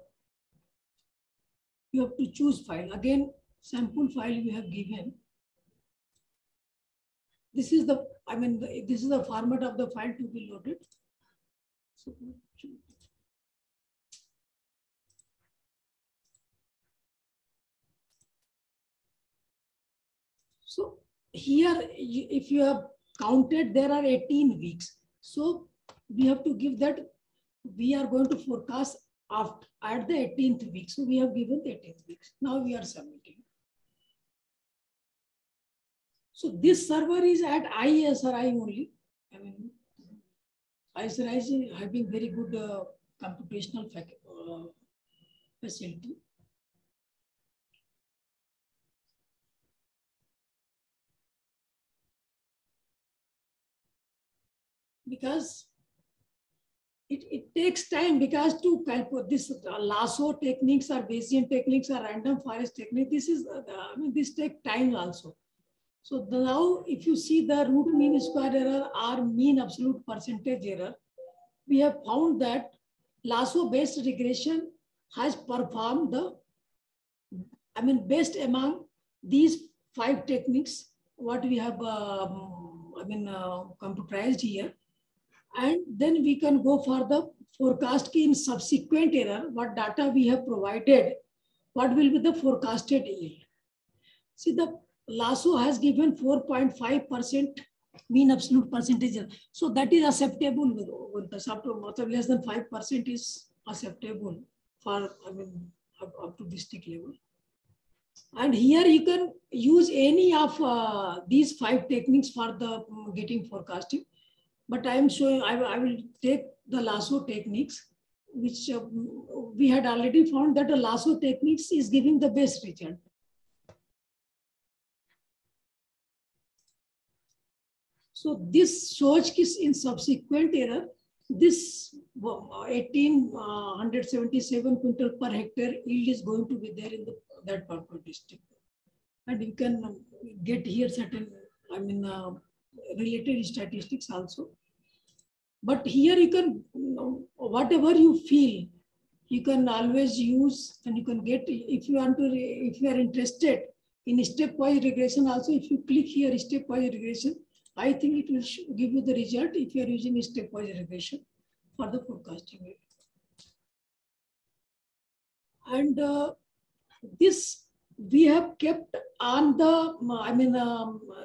you have to choose file. Again, sample file we have given. This is the, this is the format of the file to be loaded. So here, if you have counted, there are 18 weeks. So we have to give that we are going to forecast after at the 18th week. So we have given the 18th weeks. Now we are submitting. So this server is at ISRI only. ISRI is having very good computational facility. Because it takes time, because to calculate this lasso techniques or Bayesian techniques or random forest technique, this is this takes time also. So now if you see the root mean square error or mean absolute percentage error, we have found that lasso based regression has performed the best among these 5 techniques what we have computerized here. And then we can go for the forecast key in subsequent error, what data we have provided, what will be the forecasted yield. See, the lasso has given 4.5% mean absolute percentage. So that is acceptable with the less than 5% is acceptable for, up to district level. And here you can use any of these 5 techniques for the getting forecasting. But I am showing, I will take the lasso techniques, which we had already found that the lasso techniques is giving the best result. So this shows in subsequent error, this 1877 quintal per hectare yield is going to be there in that particular district. And you can get here certain, related statistics also. But here you can, whatever you feel, you can always use, and you can get, if you want to, if you are interested in stepwise regression also, if you click here stepwise regression, I think it will give you the result if you are using stepwise regression for the forecasting. And this we have kept on the,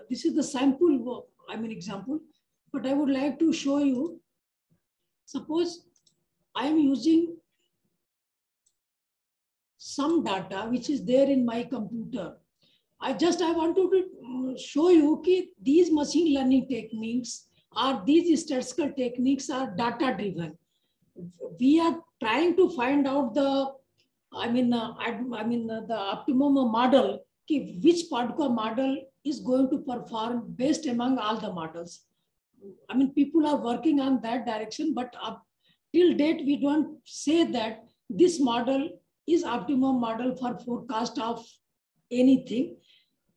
this is the sample, example, but I would like to show you. Suppose I am using some data which is there in my computer. I wanted to show you that these machine learning techniques or these statistical techniques are data driven. We are trying to find out the, the optimum model, which particular model is going to perform best among all the models. People are working on that direction, but up till date, we don't say that this model is optimum model for forecast of anything,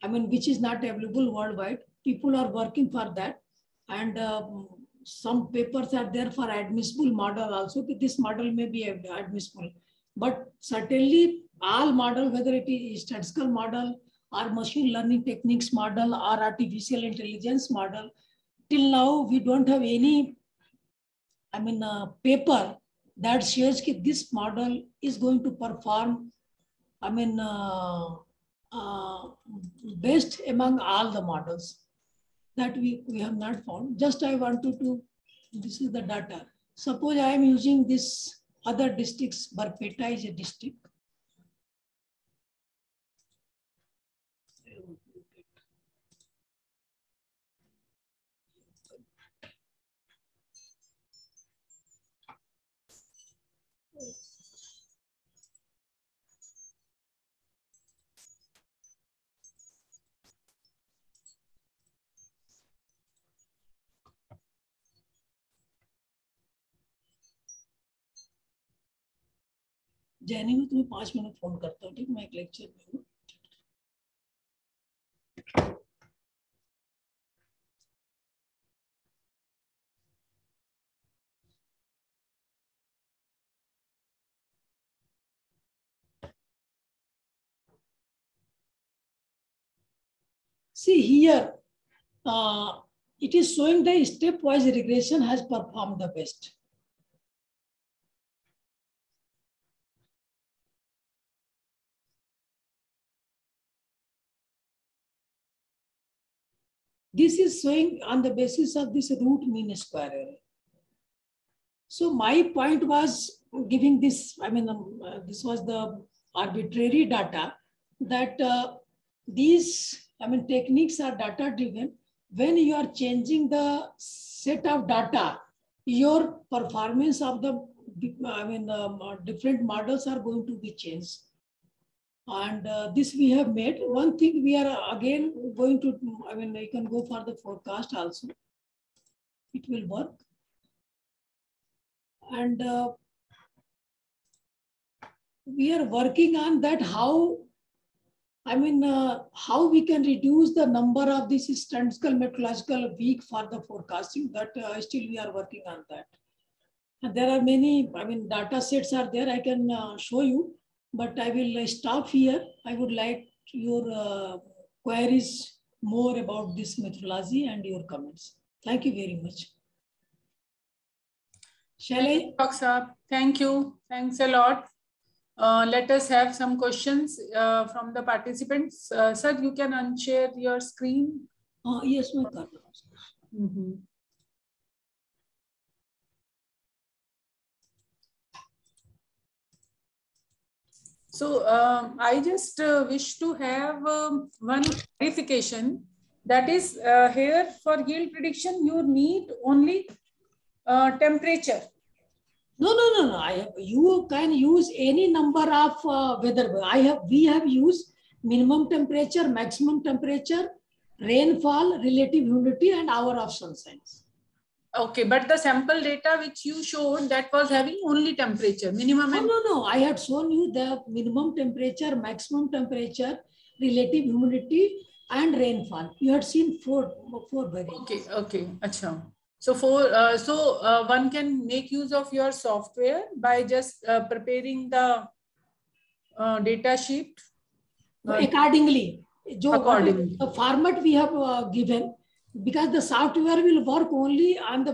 which is not available worldwide. People are working for that. And some papers are there for admissible model also. This model may be admissible, but certainly all model, whether it is statistical model or machine learning techniques model or artificial intelligence model, till now we don't have any, paper that says that this model is going to perform, best among all the models. That we have not found. Just I wanted to, this is the data. Suppose I am using this other districts, Barpeta is a district. जैनी में तुम्हें 5 minute phone करता हूँ, ठीक, मैं एक lecture में हूँ. See here, it is showing the stepwise regression has performed the best. This is showing on the basis of this root mean square error. So my point was giving this, this was the arbitrary data that these, techniques are data driven. When you are changing the set of data, your performance of the, different models are going to be changed. And this we have made. One thing we are again going to, you can go for the forecast also. It will work. And we are working on that how, how we can reduce the number of this statistical methodological week for the forecasting. That still we are working on that. And there are many, data sets are there. I can show you. But I will stop here. I would like your queries more about this methodology and your comments. Thank you very much. Shall I? Thank you. Thanks a lot. Let us have some questions from the participants. Sir, you can unshare your screen. Yes, my God. So I just wish to have one clarification. That is here for yield prediction, you need only temperature. No. You can use any number of weather. We have used minimum temperature, maximum temperature, rainfall, relative humidity, and hour of sunshine. Okay, but the sample data which you showed, that was having only temperature, minimum. No. I had shown you the minimum temperature, maximum temperature, relative humidity, and rainfall. You had seen four variables. Okay. Achha. So one can make use of your software by just preparing the data sheet accordingly. Accordingly. The format we have given, because the software will work only on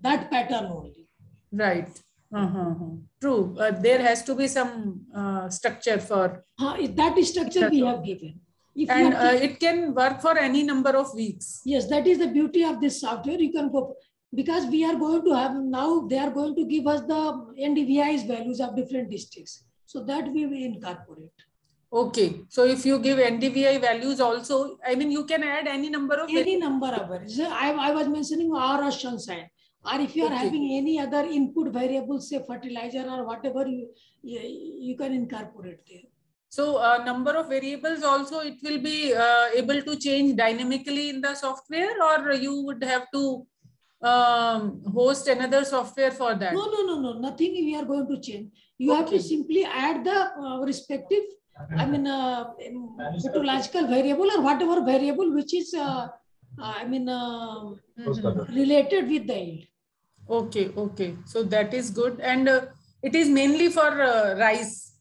that pattern only. Right. True. There has to be some structure for that structure we have given. And it can work for any number of weeks. Yes, that is the beauty of this software. You can go, because we are going to have now, they are going to give us the NDVI's values of different districts. So that we will incorporate. Okay. So if you give NDVI values also, you can add any number of values. I was mentioning hour of sunshine. Or if you are having any other input variables, say fertilizer or whatever, you can incorporate there. So number of variables also, it will be able to change dynamically in the software, or you would have to host another software for that? No. Nothing we are going to change. You have to simply add the respective, methodological variable or whatever variable which is related with the yield. Okay, okay. So that is good. And it is mainly for rice.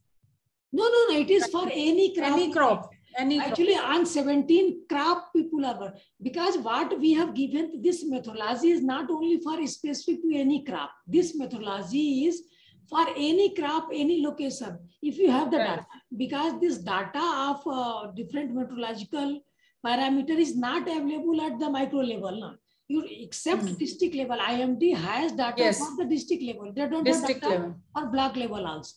No, it is for any crop. Any crop. Actually, on 17 crop people are, because what we have given, this methodology is not only for specific to any crop. This methodology is for any crop, any location. If you have the data, because this data of different methodological parameter is not available at the micro level. No? You except district level. IMD has data for the district level. They don't have data for block level also.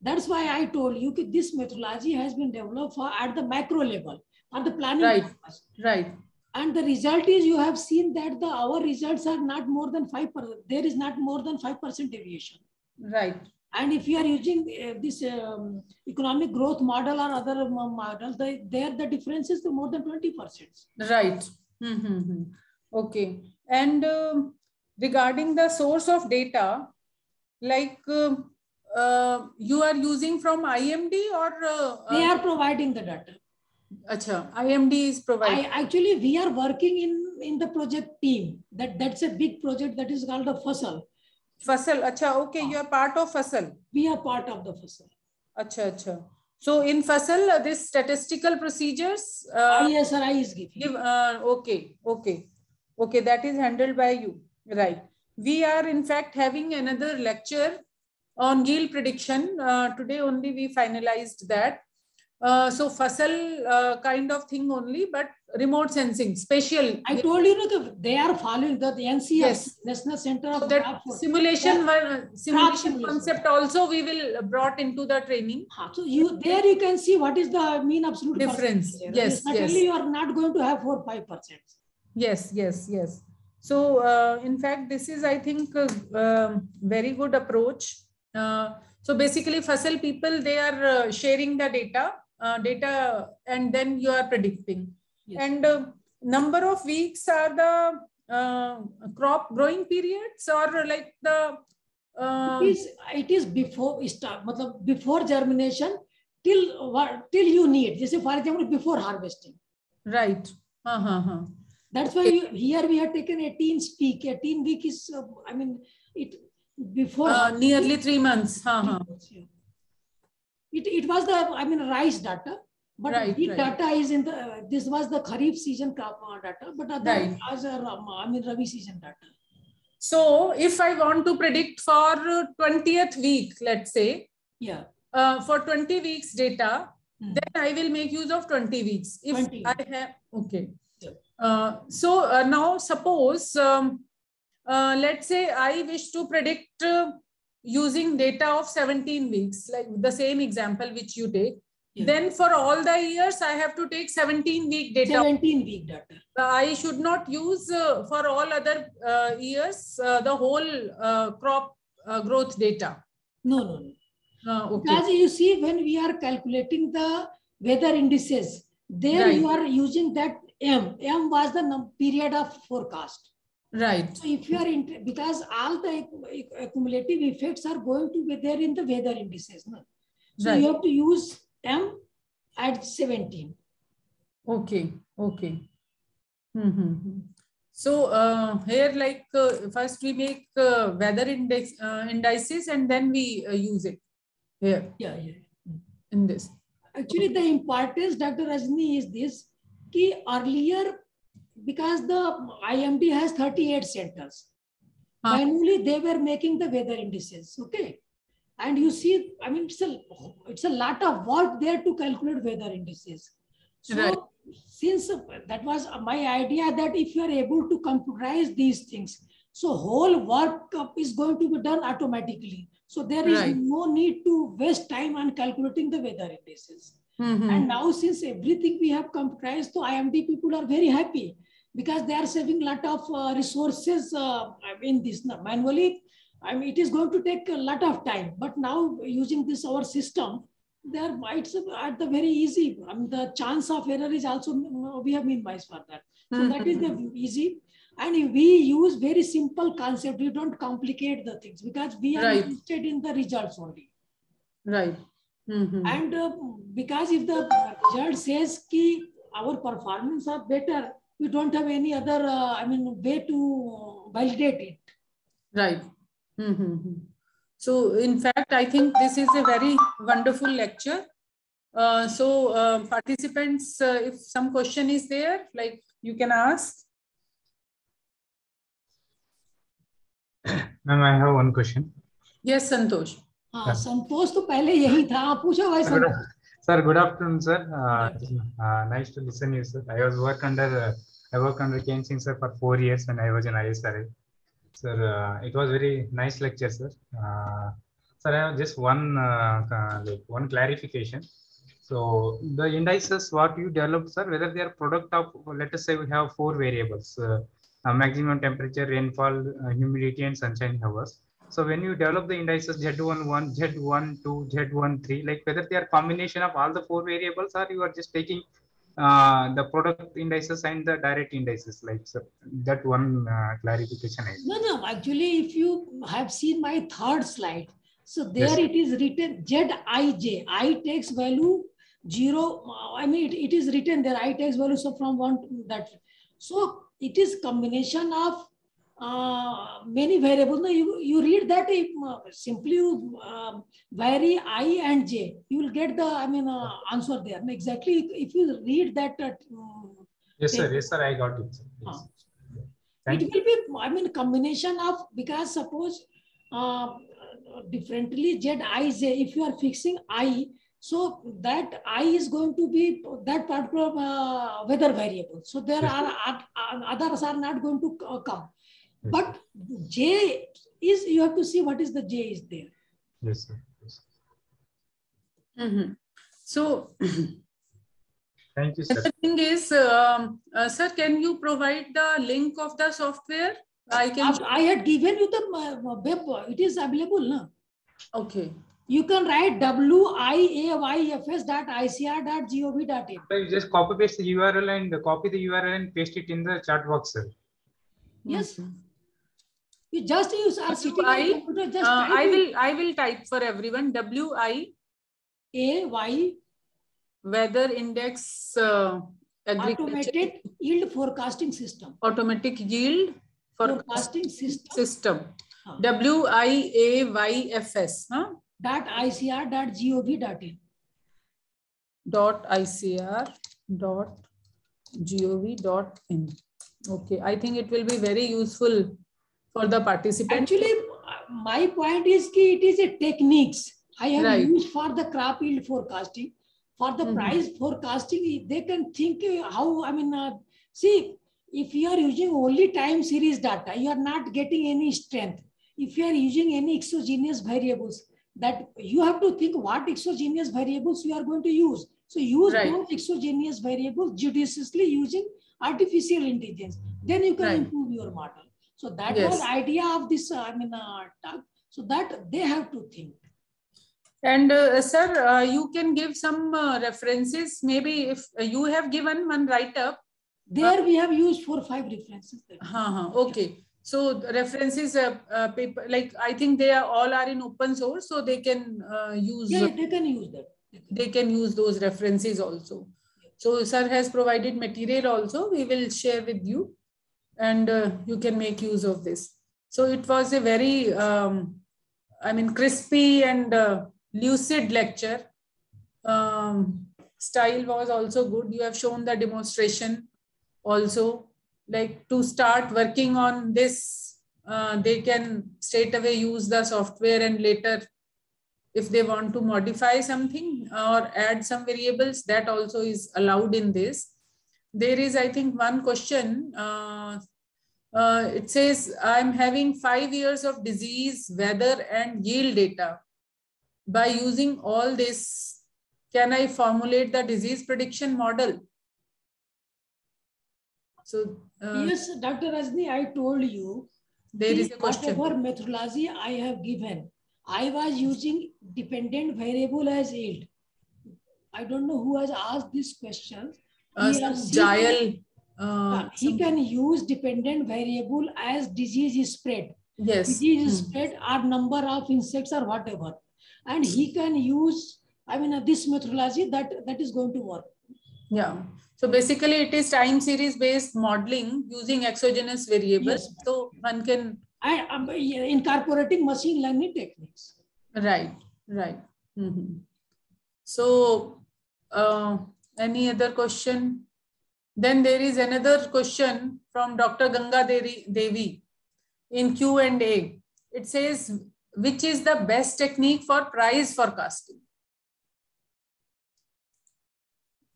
That's why I told you that this methodology has been developed for at the macro level, for the planning purpose. Right. And the result is you have seen that our results are not more than 5%. There is not more than 5% deviation. Right. And if you are using this economic growth model or other models, there the difference is more than 20%. Right. Okay. And regarding the source of data, like you are using from IMD or they are providing the data. Acha, IMD is providing. Actually, we are working in the project team. That's a big project that is called the FASL. FASL, acha, okay, you are part of FASL. We are part of the FASL. Acha. So in FASL, this statistical procedures. ISRI is giving. Okay, that is handled by you, right? We are in fact having another lecture on yield prediction. Today only we finalized that. So FASL kind of thing only, but remote sensing, spatial. I told you that they are following the NCF, National Center of that simulation concept also we will brought into the training. So you can see what is the mean absolute difference. Yes. Certainly you are not going to have 4-5%. Yes. So in fact, this is, I think, very good approach. So basically, FASL people, they are sharing the data, and then you are predicting. Yes. And number of weeks are the crop growing periods, or like the it is before start, before germination till you need. Just for example, before harvesting. Right. That's why here we have taken 18 week. 18 week is it before nearly 3 months. It was the rice data, but data is in the this was the Kharif season crop data, but other as a Rabi season data. So if I want to predict for 20th week, let's say, for 20 weeks data, then I will make use of 20 weeks. If 20. I have so now suppose let's say I wish to predict using data of 17 weeks, like the same example which you take. Then for all the years, I have to take 17-week data. 17-week data. I should not use for all other years the whole crop growth data. No. Because you see, when we are calculating the weather indices, there you are using that M. M was the period of forecast. Right. So if you are because all the cumulative effects are going to be there in the weather indices. No? So you have to use M at 17. Okay. So here, like first we make weather indices and then we use it here. In this. Actually, the importance, Dr. Rajni, is this: ki earlier, because the IMD has 38 centers, manually they were making the weather indices. Okay. And you see, it's a lot of work there to calculate weather indices. So since that was my idea, that if you are able to computerize these things, so whole work is going to be done automatically. So there is no need to waste time on calculating the weather indices. And now since everything we have computerized, so IMD people are very happy because they are saving a lot of resources in this. Manually, it is going to take a lot of time, but now using this our system, it's at the very easy. The chance of error is also, we have minimized for that. So that is the easy. And we use very simple concept. We don't complicate the things because we are interested in the results only. Right. And because if the result says ki our performance are better, we don't have any other, way to validate it. Right. Mm-hmm. So in fact, I think this is a very wonderful lecture. Participants, if some question is there, like you can ask. Ma'am, I have one question. Yes, Santosh. हाँ, संतोष तो पहले यही था, पूछो भाई संतोष. Sir, good afternoon, sir. Nice to listen to you, sir. I work under Ken Singh, sir, for 4 years when I was in ISRA. Sir, it was very nice lecture, sir. Sir, I have just one clarification. So the indices what you developed, sir, whether they are product of, let us say we have 4 variables, maximum temperature, rainfall, humidity, and sunshine hours. So when you develop the indices Z11, Z12, Z13, like whether they are combination of all the 4 variables, or you are just taking the product indices and the direct indices, like, sir, that one clarification. No, actually, if you have seen my third slide, so there Yes. it is written Zij. I takes value 0. It is written there. I takes value so from 1 to that. So it is combination of many variables. No, you read that simply you vary I and J, you will get the answer there. Exactly, if you read that. Yes, sir. Yes, sir. I got it. Sir. Yes. It will be, combination of, because suppose differently Zij, if you are fixing I, so that I is going to be that particular weather variable. So there are others are not going to come. Yes. But J is, you have to see what is the J is there. Yes, sir. Yes. Mm-hmm. So, thank you, sir. the thing is, sir, can you provide the link of the software? I had given you the web. It is available, no? Okay. You can write wiayfs.icr.gov.in. You just copy paste the URL and copy the URL and paste it in the chat box, sir. Yes. You just use our sitting on computer. Just I will type for everyone. WIAY Weather Index Automated Yield Forecasting System. Automatic Yield Forecasting System. WIAYFS. .icr.gov.in. .icr.gov.in. Okay, I think it will be very useful for the participants. Actually, my point is that it is a techniques I have used for the crop yield forecasting. For the price forecasting, they can think how, see, if you are using only time series data, you are not getting any strength. If you are using any exogenous variables, that you have to think what exogenous variables you are going to use. So use those exogenous variables judiciously using artificial intelligence. Then you can improve your model. So that was idea of this, talk. So that they have to think. And sir, you can give some references. Maybe if you have given one write-up. There we have used 4 or 5 references. Okay. So the references, paper, like I think they are all are in open source, so they can use. Yeah, they can use that. They can use those references also. So sir has provided material also. We will share with you, and you can make use of this. So it was a very, crispy and lucid lecture. Style was also good. You have shown the demonstration also. Like to start working on this, they can straight away use the software, and later if they want to modify something or add some variables, that also is allowed in this. There is, I think, one question. It says, I'm having 5 years of disease, weather, and yield data. By using all this, can I formulate the disease prediction model? So, yes, Dr. Rajni, I told you, there is a question. Whatever methodology I have given, I was using dependent variable as yield. I don't know who has asked this question. He can use dependent variable as disease spread. Yes. Disease spread or number of insects or whatever. And he can use, this methodology that is going to work. Yeah. So basically it is time series based modeling using exogenous variables. Yes. So one can. I am incorporating machine learning techniques. Right, right. So any other question? Then there is another question from Dr. Ganga Devi in Q&A. It says, which is the best technique for price forecasting?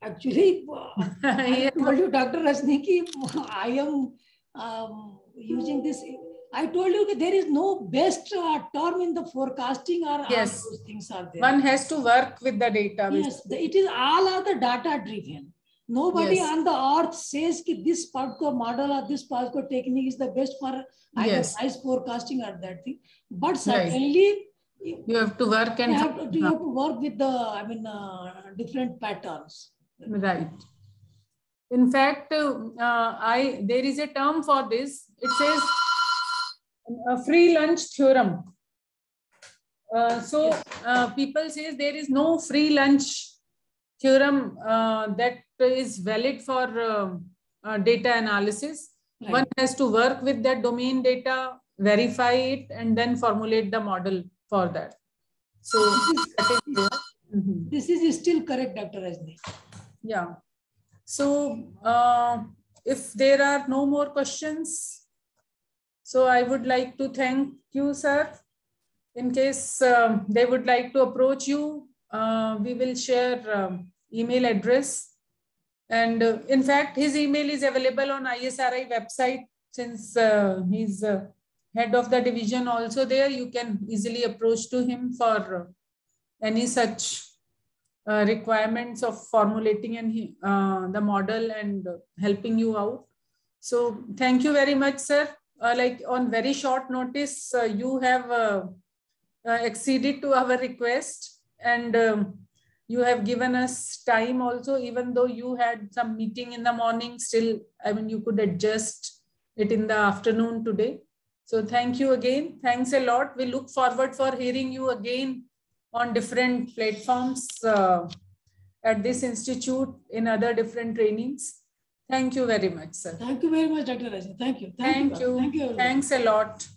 Actually, I Yeah. told you, Dr. Rajniki, I am using this. I told you that there is no best term in the forecasting or Yes. all those things are there. One has to work with the data. Yes, it is all are the data driven. Nobody Yes. on the earth says that this particular model or this particular technique is the best for either price forecasting or that thing. But certainly, you have to work and you have to work with the different patterns. Right. In fact, there is a term for this. It says a free lunch theorem. People say there is no free lunch theorem that is valid for data analysis. Right. One has to work with that domain data, verify it, and then formulate the model for that. So this is still correct, Dr. Rajni. Yeah. So if there are no more questions, so I would like to thank you, sir. In case they would like to approach you, we will share email address. And in fact, his email is available on ISRI website. Since he's head of the division also there, you can easily approach to him for any such requirements of formulating and the model and helping you out. So thank you very much, sir. Like on very short notice, you have acceded to our request, and you have given us time also, even though you had some meeting in the morning. Still, I mean, you could adjust it in the afternoon today. So thank you again. Thanks a lot. We look forward for hearing you again on different platforms at this institute in other different trainings. Thank you very much, sir. Thank you very much, Dr. Rajni. Thank you. Thank you. Thank you. Thanks a lot.